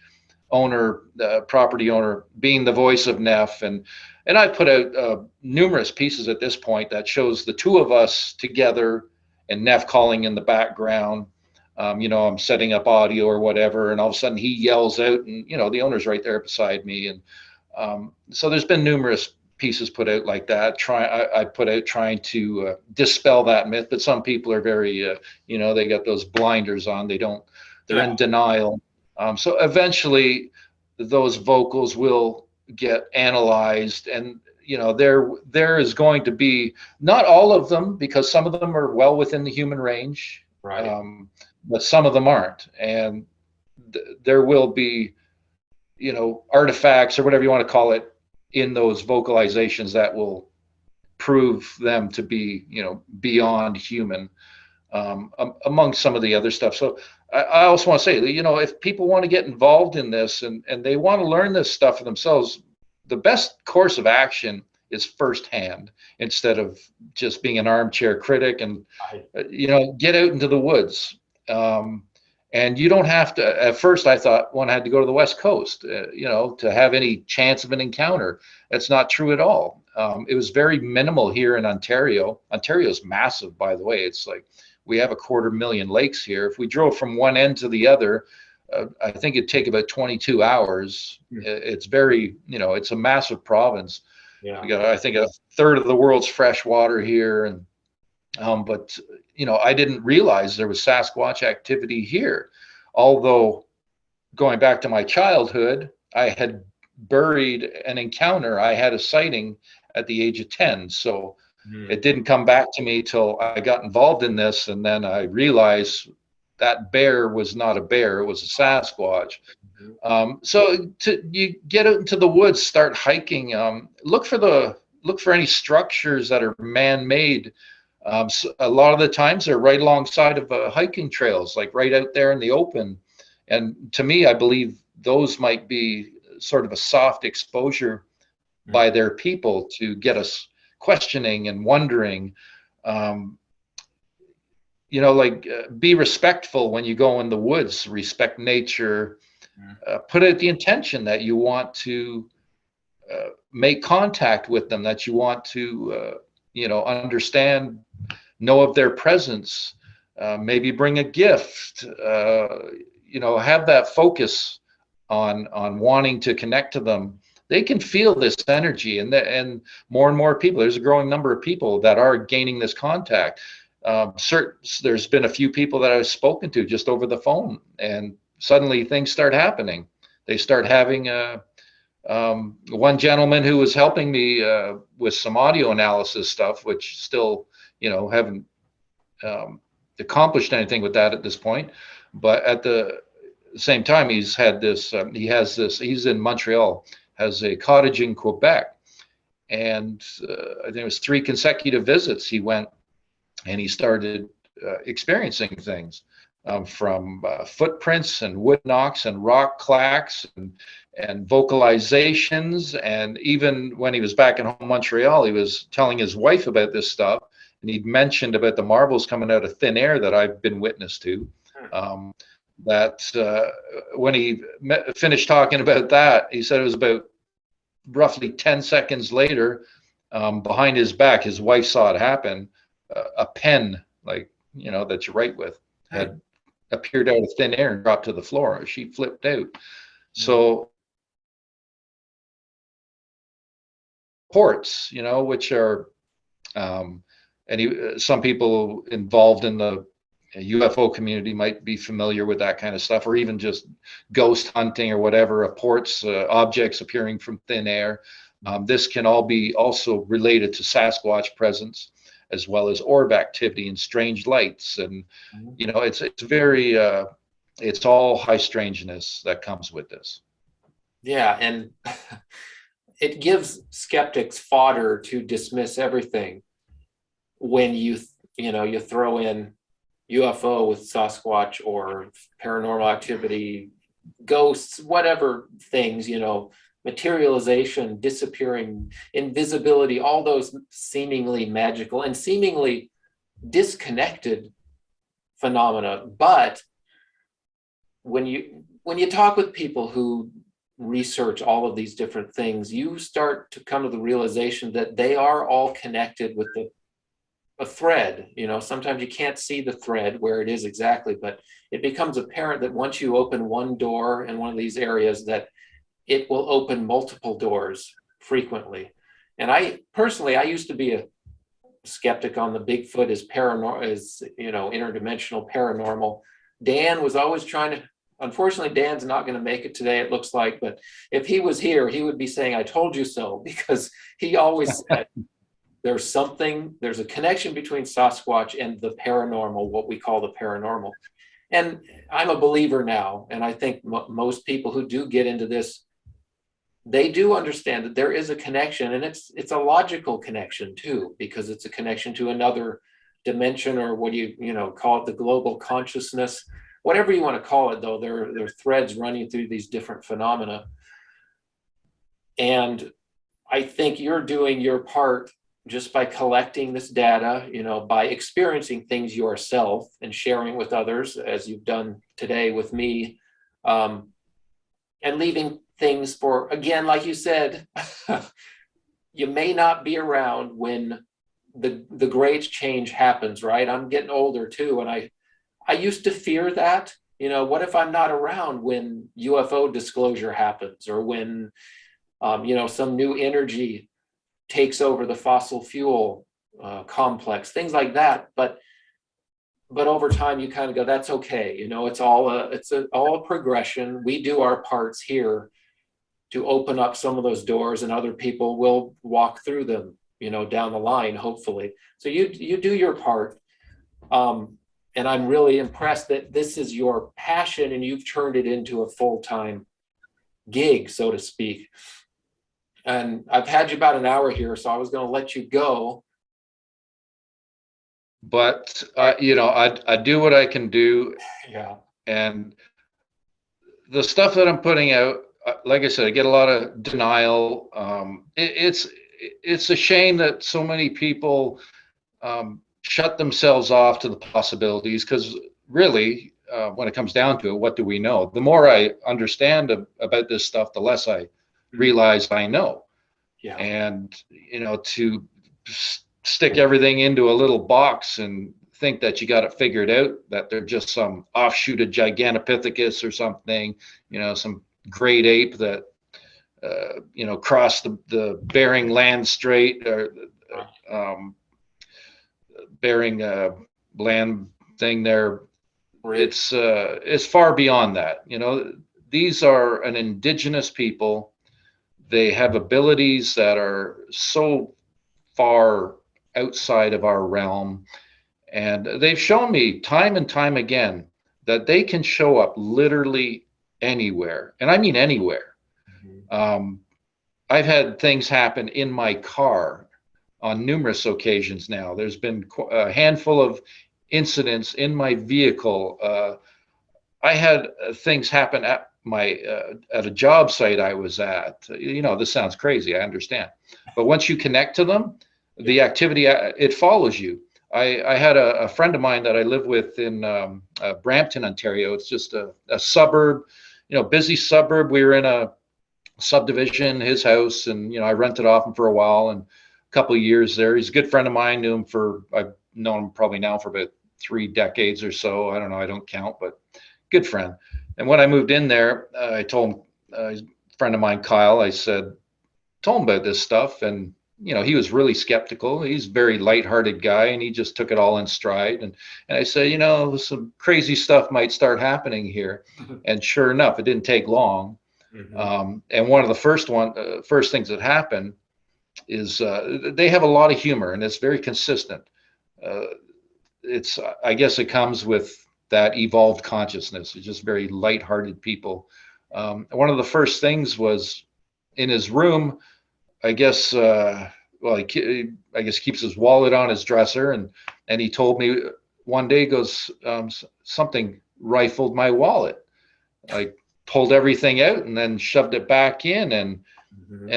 owner, the property owner, being the voice of Neff, and I put out numerous pieces at this point that shows the two of us together and Neff calling in the background. I'm setting up audio or whatever, and all of a sudden he yells out, and the owner's right there beside me, and so there's been numerous pieces put out like that. I put out trying to dispel that myth, but some people are very, they got those blinders on. They're in denial. So eventually, those vocals will get analyzed, and there is going to be not all of them, because some of them are well within the human range, Right. but some of them aren't, and there will be artifacts or whatever you want to call it in those vocalizations that will prove them to be, beyond human, among some of the other stuff. So I also want to say, if people want to get involved in this and they want to learn this stuff for themselves, the best course of action is firsthand, instead of just being an armchair critic, and, get out into the woods. And you don't have to. At first, I thought one had to go to the West Coast, to have any chance of an encounter. That's not true at all. It was very minimal here in Ontario. Ontario's massive, by the way. It's like we have 250,000 lakes here. If we drove from one end to the other, I think it'd take about 22 hours. It's very, it's a massive province. Yeah. We got, I think, a third of the world's fresh water here, and but I didn't realize there was Sasquatch activity here. Although, going back to my childhood, I had buried an encounter. I had a sighting at the age of 10. So it didn't come back to me till I got involved in this. And then I realized that bear was not a bear, it was a Sasquatch. So you get out into the woods, start hiking, look for any structures that are man-made. So a lot of the times they're right alongside of hiking trails, like right out there in the open. And to me, I believe those might be sort of a soft exposure by their people to get us questioning and wondering. Be respectful when you go in the woods, respect nature, put out the intention that you want to make contact with them, that you want to, understand, know of their presence, maybe bring a gift, have that focus on wanting to connect to them. They can feel this energy, and more and more people, there's a growing number of people that are gaining this contact. There's been a few people that I've spoken to just over the phone, and suddenly things start happening. They start having one gentleman who was helping me with some audio analysis stuff, which still, haven't accomplished anything with that at this point. But at the same time, he's in Montreal, has a cottage in Quebec. And I think it was 3 consecutive visits. He went and he started experiencing things, from footprints and wood knocks and rock clacks and vocalizations. And even when he was back in home Montreal, he was telling his wife about this stuff, and he'd mentioned about the marbles coming out of thin air that I've been witness to. Um, that when he finished talking about that, he said it was about roughly 10 seconds later, behind his back, his wife saw it happen. A pen, like, that you write with, had appeared out of thin air and dropped to the floor. She flipped out. So reports, which are, some people involved in the UFO community might be familiar with that kind of stuff, or even just ghost hunting or whatever, reports, objects appearing from thin air. This can all be also related to Sasquatch presence, as well as orb activity and strange lights. And, it's very, it's all high strangeness that comes with this. Yeah, and it gives skeptics fodder to dismiss everything when you throw in UFO with Sasquatch or paranormal activity, ghosts, whatever things, materialization, disappearing, invisibility, all those seemingly magical and seemingly disconnected phenomena. But when you talk with people who research all of these different things, you start to come to the realization that they are all connected with a thread. Sometimes you can't see the thread where it is exactly, but it becomes apparent that once you open one door in one of these areas, that it will open multiple doors frequently. And I used to be a skeptic on the Bigfoot as paranormal, as interdimensional paranormal. Dan was always trying to, unfortunately, Dan's not going to make it today, it looks like, but if he was here, he would be saying, "I told you so," because he always said, there's a connection between Sasquatch and the paranormal, what we call the paranormal. And I'm a believer now. And I think most people who do get into this, they do understand that there is a connection, and it's a logical connection too, because it's a connection to another dimension, or what do you call it, the global consciousness, whatever you want to call it, though, there are threads running through these different phenomena. And I think you're doing your part just by collecting this data, by experiencing things yourself and sharing with others, as you've done today with me, and leaving things for, again, like you said, you may not be around when the great change happens, right? I'm getting older too, and I used to fear that, what if I'm not around when UFO disclosure happens, or when some new energy takes over the fossil fuel complex, things like that. But over time, you kind of go, that's okay. It's all a progression. We do our parts here to open up some of those doors, and other people will walk through them, down the line, hopefully. So you do your part. And I'm really impressed that this is your passion and you've turned it into a full-time gig, so to speak. And I've had you about an hour here, so I was going to let you go. But, I do what I can do. Yeah. And the stuff that I'm putting out, like I said, I get a lot of denial. It's a shame that so many people shut themselves off to the possibilities, because really, when it comes down to it, what do we know? The more I understand about this stuff, the less I realize I know. Yeah. And, to stick everything into a little box and think that you got it figured out, that they're just some offshoot of Gigantopithecus or something, some great ape that, crossed the Bering Land Strait, or Bering land thing there. Right. It's far beyond that. These are an indigenous people. They have abilities that are so far outside of our realm. And they've shown me time and time again that they can show up literally anywhere. And I mean anywhere. Mm-hmm. I've had things happen in my car on numerous occasions now. There's been a handful of incidents in my vehicle. I had things happen at my at a job site I was at. You know, this sounds crazy, I understand, but once you connect to them, the activity, it follows you. I had a friend of mine that I live with in Brampton, Ontario. It's just a suburb, you know, busy suburb. We were in a subdivision, his house, and you know, I rented off him for a while and a couple of years there. He's a good friend of mine. Knew him for, I've known him probably now for about 3 decades or so. I don't know, I don't count, but good friend. And when I moved in there, I told him, a friend of mine, Kyle, I said, told him about this stuff, and you know, he was really skeptical. He's a very lighthearted guy, and he just took it all in stride. And I said, you know, some crazy stuff might start happening here. And sure enough, it didn't take long. And one of the first things that happened is they have a lot of humor, and it's very consistent. It's, I guess it comes with that evolved consciousness. It's just very lighthearted people. One of the first things was in his room. I guess well, I guess keeps his wallet on his dresser, and he told me one day, he goes, something rifled my wallet. I pulled everything out and then shoved it back in, and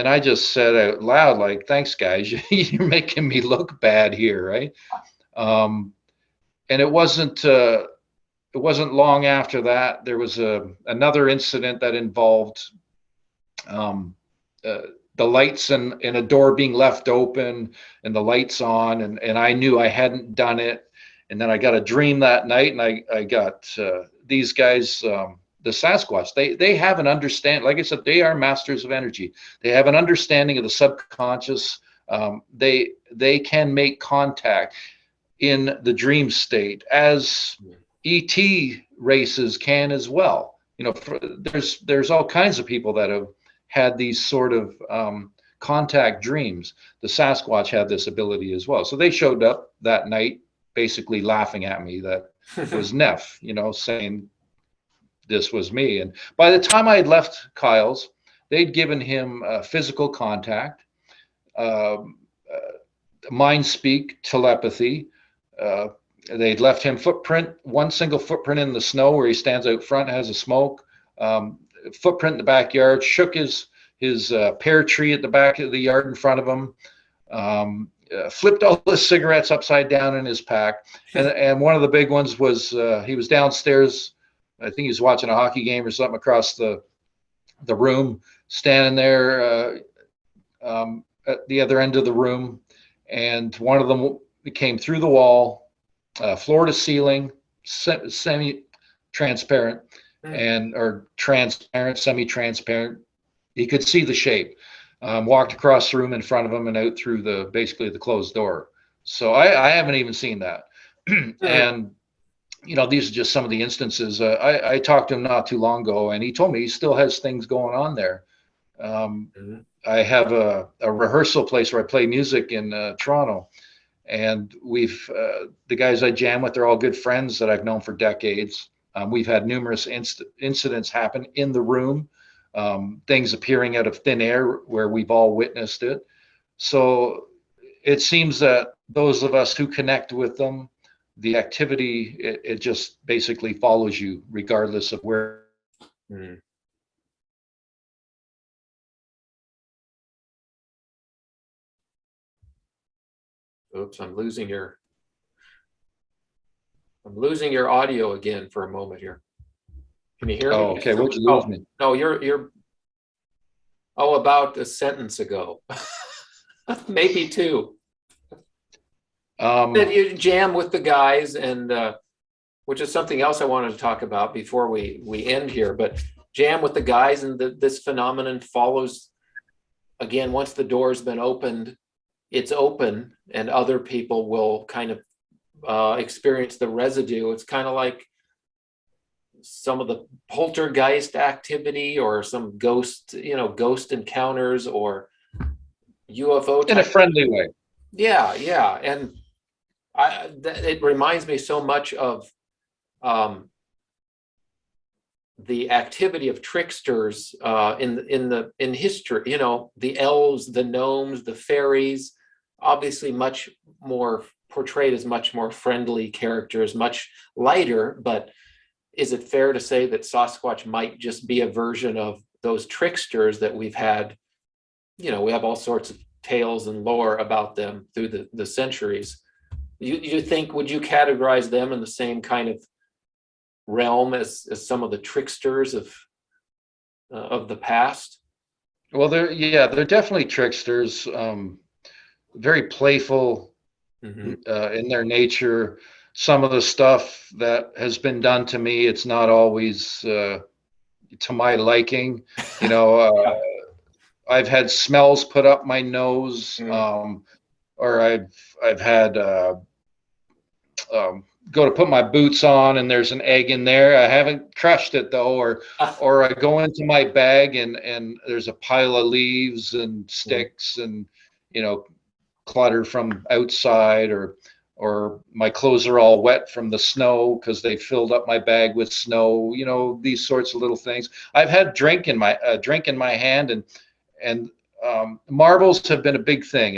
I just said out loud, like, thanks guys, you're making me look bad here, right? And it wasn't long after that there was another incident that involved the lights and a door being left open and the lights on, and I knew I hadn't done it. And then I got a dream that night, and I got these guys, the Sasquatch. They have an understand, like I said, they are masters of energy. They have an understanding of the subconscious. They can make contact in the dream state, as ET races can as well. You know, there's all kinds of people that have had these sort of contact dreams. The Sasquatch had this ability as well. So they showed up that night, basically laughing at me that it was Neff, you know, saying this was me. And by the time I had left Kyle's, they'd given him physical contact, mind speak, telepathy. They'd left him one single footprint in the snow where he stands out front, has a smoke. Footprint in the backyard, shook his pear tree at the back of the yard in front of him, flipped all the cigarettes upside down in his pack. And one of the big ones was he was downstairs. I think he was watching a hockey game or something across the room, standing there at the other end of the room. And one of them came through the wall, floor to ceiling, semi-transparent, or transparent, semi-transparent. He could see the shape. Walked across the room in front of him and out through basically the closed door. So I haven't even seen that. And you know, these are just some of the instances. I talked to him not too long ago, and he told me he still has things going on there. I have a rehearsal place where I play music in Toronto, and the guys I jam with, they're all good friends that I've known for decades. We've had numerous incidents happen in the room, things appearing out of thin air where we've all witnessed it. So it seems that those of us who connect with them, the activity, it just basically follows you regardless of where. Oops, I'm losing your audio again for a moment here. Can you hear me? Oh, okay. Where'd you lose me? No, you're about a sentence ago. Maybe two. That you jam with the guys, and which is something else I wanted to talk about before we end here, but jam with the guys, and this phenomenon follows again. Once the door's been opened, it's open, and other people will kind of experience the residue. It's kind of like some of the poltergeist activity, or some ghost encounters, or UFO in a friendly way. Yeah, and it reminds me so much of the activity of tricksters in history. You know, the elves, the gnomes, the fairies. obviously much more portrayed as much more friendly characters, much lighter, but is it fair to say that Sasquatch might just be a version of those tricksters that we've had? We have all sorts of tales and lore about them through the centuries. You think, would you categorize them in the same kind of realm as some of the tricksters of the past? Well, they're definitely tricksters. Very playful Mm-hmm. in their nature. Some of the stuff that has been done to me, it's not always to my liking. You know, I've had smells put up my nose, Mm. or I've had go to put my boots on and there's an egg in there. I haven't crushed it though, or I go into my bag and there's a pile of leaves and Mm. sticks and you know clutter from outside, or my clothes are all wet from the snow because they filled up my bag with snow. These sorts of little things. I've had drink in my hand, and marbles have been a big thing.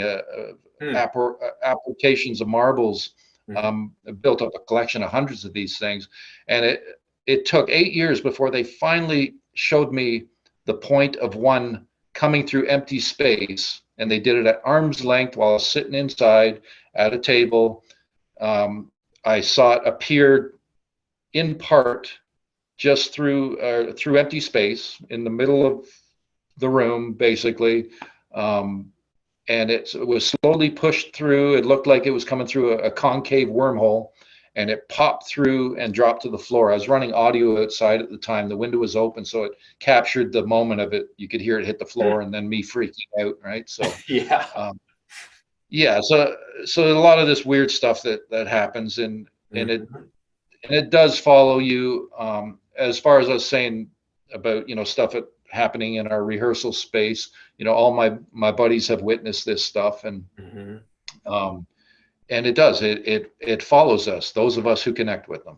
Mm. Applications of marbles. Mm. Built up a collection of hundreds of these things, and it took 8 years before they finally showed me the point of one coming through empty space, and they did it at arm's length while I was sitting inside at a table. I saw it appear in part just through empty space in the middle of the room, basically. Um, and it was slowly pushed through. It looked like it was coming through a concave wormhole, and it popped through and dropped to the floor. I was running audio outside at the time. The window was open, so it captured the moment of it. You could hear it hit the floor, and then me freaking out, right? So, Yeah. yeah, so a lot of this weird stuff that happens, and it Mhm. and it does follow you. As far as I was saying about stuff happening in our rehearsal space, all my buddies have witnessed this stuff, Mhm. um, and it follows us, those of us who connect with them.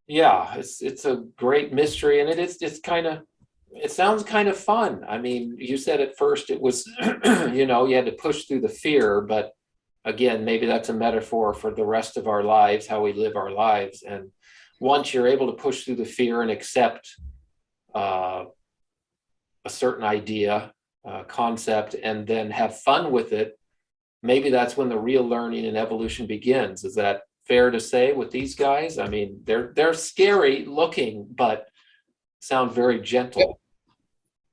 Yeah, it's a great mystery, and it sounds kind of fun. I mean, you said at first it was, you had to push through the fear, but again, maybe that's a metaphor for the rest of our lives, how we live our lives. And once you're able to push through the fear and accept uh, a certain idea, concept, and then have fun with it, maybe that's when the real learning and evolution begins. Is that fair to say with these guys? I mean, they're scary looking, but sound very Yep. gentle.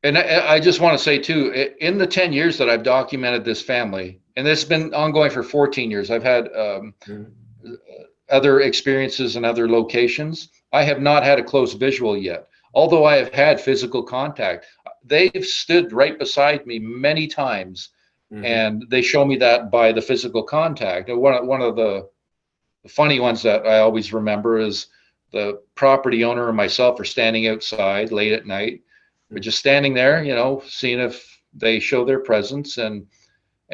And I just want to say too, in the 10 years that I've documented this family, and this has been ongoing for 14 years, I've had Mhm. other experiences in other locations. I have not had a close visual yet, although I have had physical contact. They've stood right beside me many times, Mhm. and they show me that by the physical contact. And one of the funny ones that I always remember is the property owner and myself are standing outside late at night. We're just standing there, seeing if they show their presence, and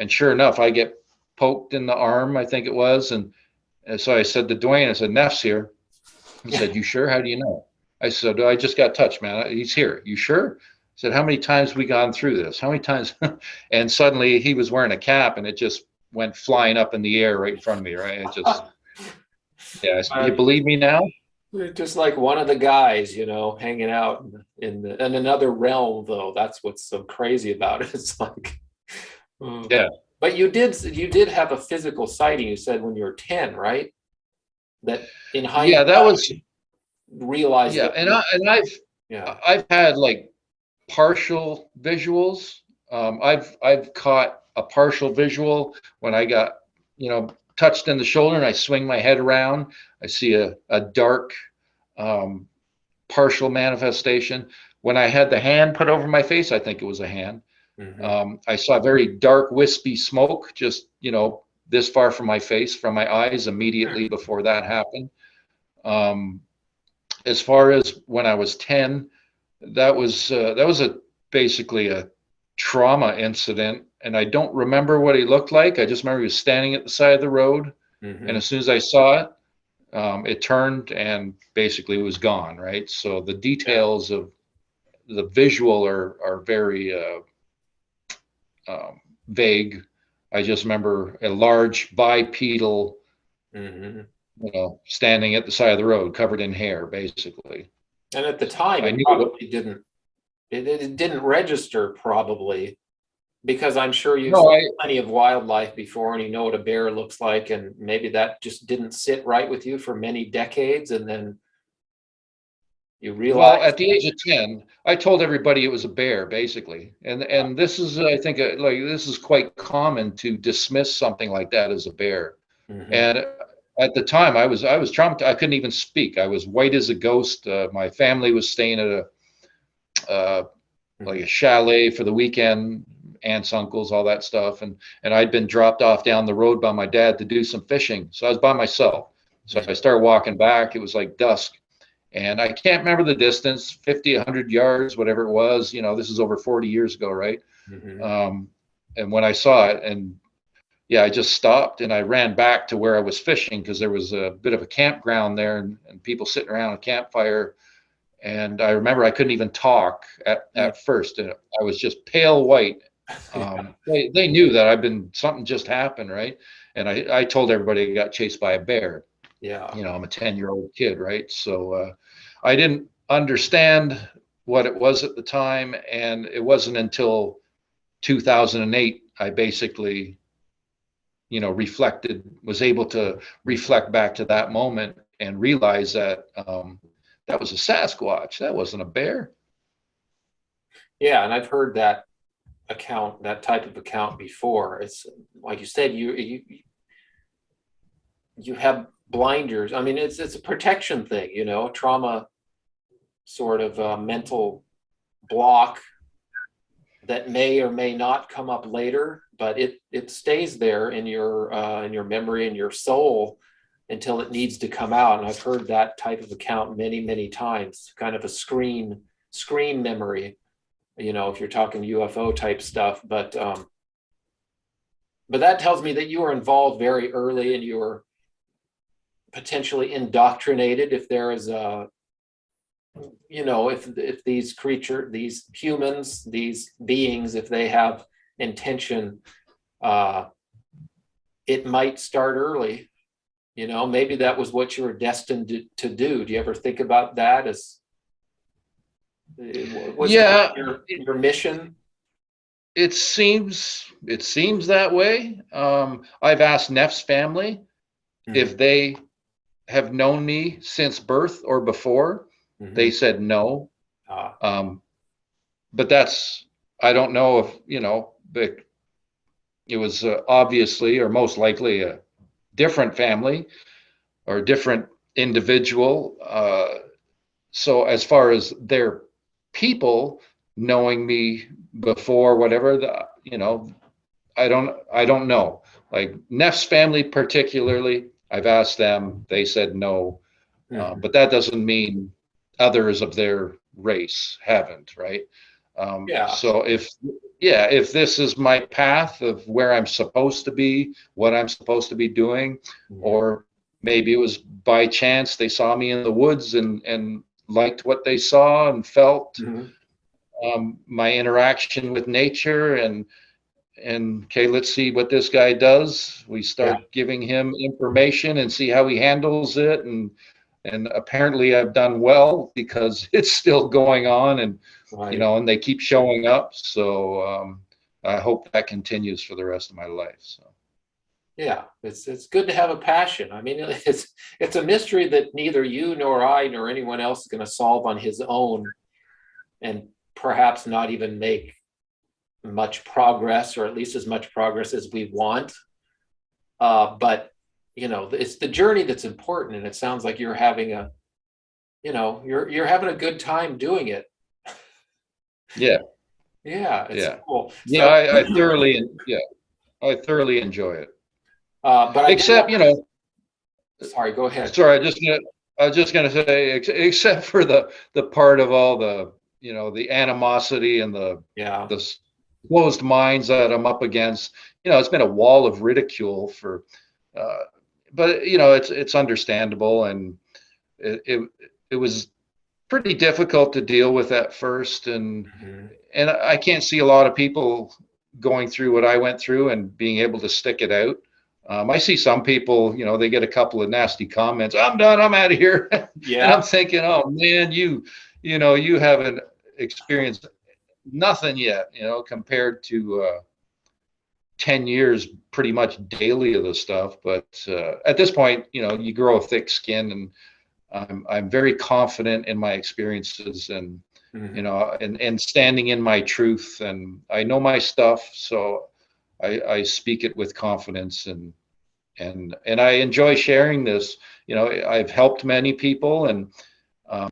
sure enough, I get poked in the arm, I think it was, and so I said to Dwayne, I said, Neff's here. He said, you sure? How do you know? I said, I just got touched, man. He's here. You sure? I said, how many times we gone through this? How many times? And suddenly he was wearing a cap and it just went flying up in the air right in front of me, right? It just, yeah. I said, do you believe me now? Just like one of the guys, hanging out in another realm, though. That's what's so crazy about it. It's like, oh. Yeah. But you did have a physical sighting. You said when you were 10, right? That in Yeah, hindsight that was, realized yeah. that. Yeah. I've had like partial visuals. I've caught a partial visual when I got, touched in the shoulder and I swing my head around. I see a dark um, partial manifestation. When I had the hand put over my face, I think it was a hand. Hmm. I saw very dark, wispy smoke just, this far from my face, from my eyes immediately before that happened. Um, as far as when I was 10, that was a basically a trauma incident, and I don't remember what he looked like. I just remember he was standing at the side of the road, and Hmm. as soon as I saw it, it turned and basically was gone. Right. So the Yeah. details of the visual are very vague. I just remember a large bipedal, Hmm. standing at the side of the road, covered in hair, basically. And at the time, I it knew it. probably didn't. It didn't register probably because I'm sure you've No, seen I plenty of wildlife before and you know what a bear looks like, and maybe that just didn't sit right with you for many decades, and then you well, realize, at the age of 10, I told everybody it was a bear, basically. And this is, I think, like this is quite common to dismiss something like that as a bear. mhm, And at the time, I was traumatized. I couldn't even speak. I was white as a ghost. My family was staying at uh, like mhm, a chalet for the weekend, aunts, uncles, all that stuff. And I'd been dropped off down the road by my dad to do some fishing. So I was by myself. So I mhm, started walking back. It was like dusk. And I can't remember the distance, 50, 100 yards, whatever it was. This is over 40 years ago, right? mhm. Um, and when I saw it, and yeah, I just stopped and I ran back to where I was fishing because there was a bit of a campground there, and people sitting around a campfire. And I remember I couldn't even talk at first, and I was just pale white. Yeah, They knew that something just happened, right? And I told everybody I got chased by a bear. yeah, I'm a 10-year-old kid, right? So I didn't understand what it was at the time. And it wasn't until 2008 I basically, was able to reflect back to that moment and realize that that was a Sasquatch. That wasn't a bear. yeah. And I've heard that account, that type of account before. It's like you said, you have blinders. I mean, it's a protection thing, trauma sort of mental block that may or may not come up later, but it stays there in your memory and your soul until it needs to come out. And I've heard that type of account many times, kind of a screen memory, if you're talking UFO type stuff. But that tells me that you were involved very early and you were potentially indoctrinated if there is a if these humans, these beings, if they have intention, uh it might start early. Maybe that was what you were destined to do. Do you ever think about that as was that Yeah, your mission? it seems that way. I've asked Neff's family Mhm, if they have known me since birth or before. They mhm. said no. uh, Um, but I don't know if, but it was obviously or most likely a different family or a different individual. So as far as their people knowing me before, whatever, I don't know. Like Neff's family particularly, I've asked them, they said no. mhm. But that doesn't mean others of their race haven't, right? Yeah. So if this is my path of where I'm supposed to be, what I'm supposed to be doing, Mhm, or maybe it was by chance they saw me in the woods and liked what they saw and felt, mhm. my interaction with nature, and okay, let's see what this guy does. We Yeah, start giving him information and see how he handles it, and apparently I've done well because it's still going on, and right. and they keep showing up. So I hope that continues for the rest of my life. So Yeah, it's good to have a passion. I mean, it's a mystery that neither you nor I nor anyone else is going to solve on his own, and perhaps not even make much progress, or at least as much progress as we want. But it's the journey that's important, and it sounds like you're having you're having a good time doing it. yeah, Yeah, it's yeah, cool. yeah. So, I thoroughly enjoy it. but I did Except, want. Sorry, go ahead. sorry, I was just gonna say, except for the part of all the animosity and Yeah. the closed minds that I'm up against. It's been a wall of ridicule for, uh, but it's understandable, and it it was pretty difficult to deal with at first, and Mhm. and I can't see a lot of people going through what I went through and being able to stick it out. I see some people, you know, they get a couple of nasty comments. I'm done. I'm out of here. And Yeah. I'm thinking, oh man, you know, you haven't experienced nothing yet, you know, compared to 10 years pretty much daily of this stuff. But at this point, you know, you grow a thick skin, and I'm very confident in my experiences, and you know, and standing in my truth, and I know my stuff, so I speak it with confidence, and I enjoy sharing this. You know, I've helped many people, and um,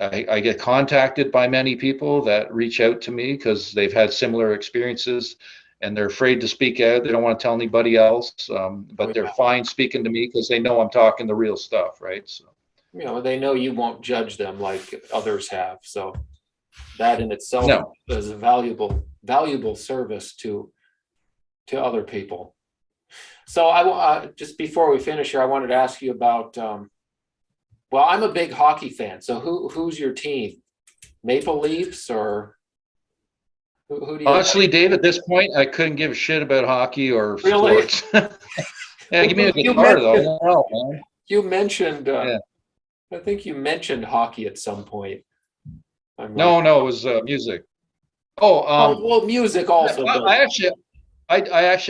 I get contacted by many people that reach out to me because they've had similar experiences, and they're afraid to speak out. They don't want to tell anybody else, but they're fine speaking to me because they know I'm talking the real stuff, right? So, You know, they know you won't judge them like others have. So that in itself no. is a valuable service to other people. So just before we finish here, I wanted to ask you about. Well, I'm a big hockey fan. So who's your team? Maple Leafs, or who do you Honestly, like? Dave, at this point, I couldn't give a shit about hockey or Really? sports. Yeah, give me a You guitar mentioned though. No, man. you mentioned Yeah. I think you mentioned hockey at some point. I'm like, No, it was music. Oh, oh well, music also, but I actually,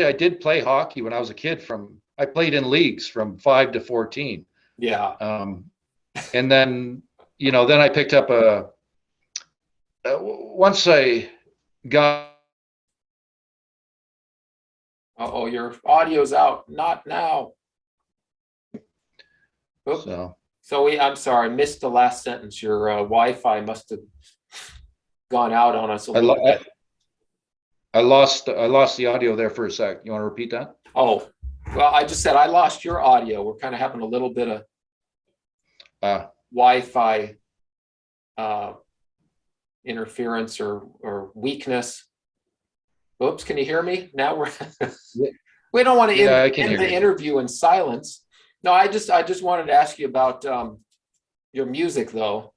I did play hockey when I was a kid. I played in leagues from 5 to 14, yeah. and then you know, then I picked up once I got. Oh, your audio's out. Not now. Oops. So I'm sorry, I missed the last sentence. Your Wi-Fi must have gone out on us a little bit. I lost the audio there for a sec. You want to repeat that? Oh, well, I just said I lost your audio. We're kind of having a little bit of Wi-Fi interference or weakness. Oops, can you hear me? Now we don't want to end the interview in silence. No, I just wanted to ask you about your music though.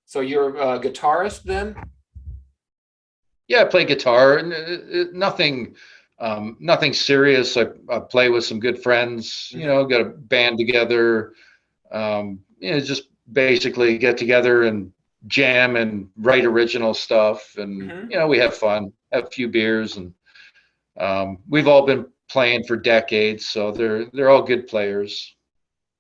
So you're a guitarist then? Yeah, I play guitar. Nothing serious. I play with some good friends. You know, got a band together. You know, just basically get together and jam and write original stuff, and you know, we have fun, have a few beers, and we've all been playing for decades, so they're all good players.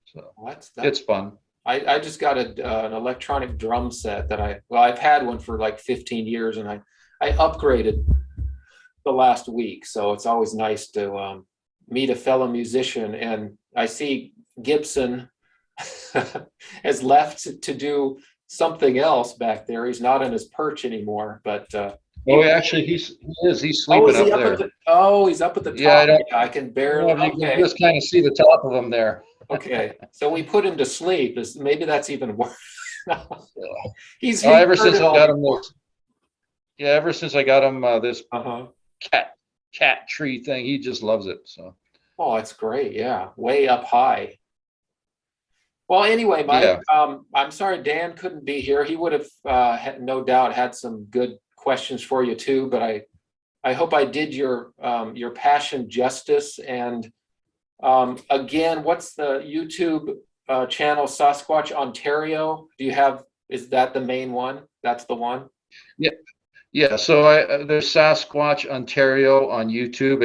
So it's fun. I just got an electronic drum set that I've had one for like 15 years, and I upgraded the last week. So it's always nice to meet a fellow musician. And I see Gibson has left to do something else back there. He's not on his perch anymore, but actually he's sleeping up there. He's up at the top. Yeah, I can barely. You can just kind of see the top of him there. Okay, so we put him to sleep. Maybe that's even worse. he's ever since I got him this. Yeah, ever since I got him this cat tree thing, he just loves it. So. Oh, it's great. Yeah, way up high. Well, anyway, Mike, I'm sorry Dan couldn't be here. He would have no doubt had some good questions for you too. But I hope I did your passion justice. And again, what's the YouTube channel? Sasquatch Ontario. Is that the main one? That's the one. Yeah. So there's Sasquatch Ontario on YouTube.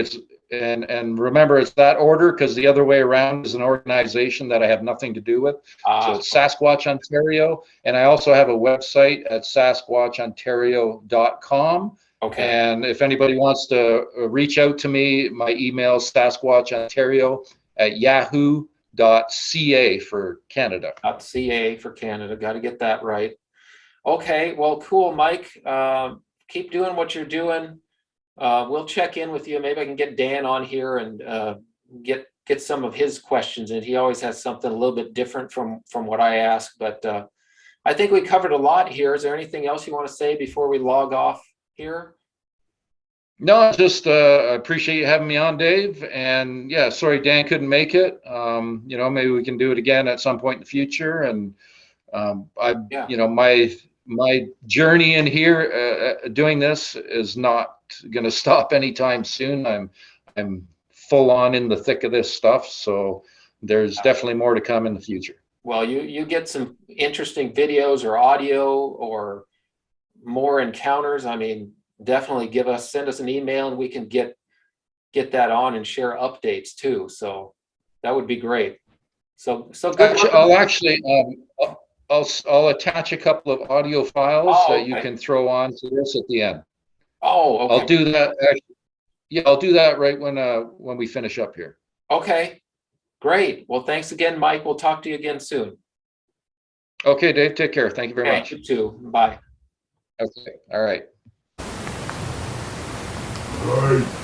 And remember, it's that order because the other way around is an organization that I have nothing to do with. So it's Sasquatch Ontario, and I also have a website at sasquatchontario.com. Okay. And if anybody wants to reach out to me, my email is sasquatchontario@yahoo.ca for Canada. .ca for Canada. Got to get that right. Okay. Well, cool, Mike. Keep doing what you're doing. We'll check in with you. Maybe I can get Dan on here and get some of his questions in. He always has something a little bit different from what I ask. But I think we covered a lot here. Is there anything else you want to say before we log off here? No, just I appreciate you having me on, Dave. And yeah, sorry Dan couldn't make it. You know, maybe we can do it again at some point in the future. And you know, my journey in here doing this is not going to stop anytime soon. I'm full on in the thick of this stuff, so there's definitely more to come in the future. Well, you get some interesting videos or audio or more encounters. I mean, definitely send us an email, and we can get that on and share updates too. So that would be great. So good. I'll attach a couple of audio files Oh, that you okay. can throw on to this at the end. Oh, okay. I'll do that. Yeah, I'll do that right when we finish up here. Okay, great. Well, thanks again, Mike. We'll talk to you again soon. Okay, Dave, take care. Thank you very much. You too. Bye. Okay, all right. Right.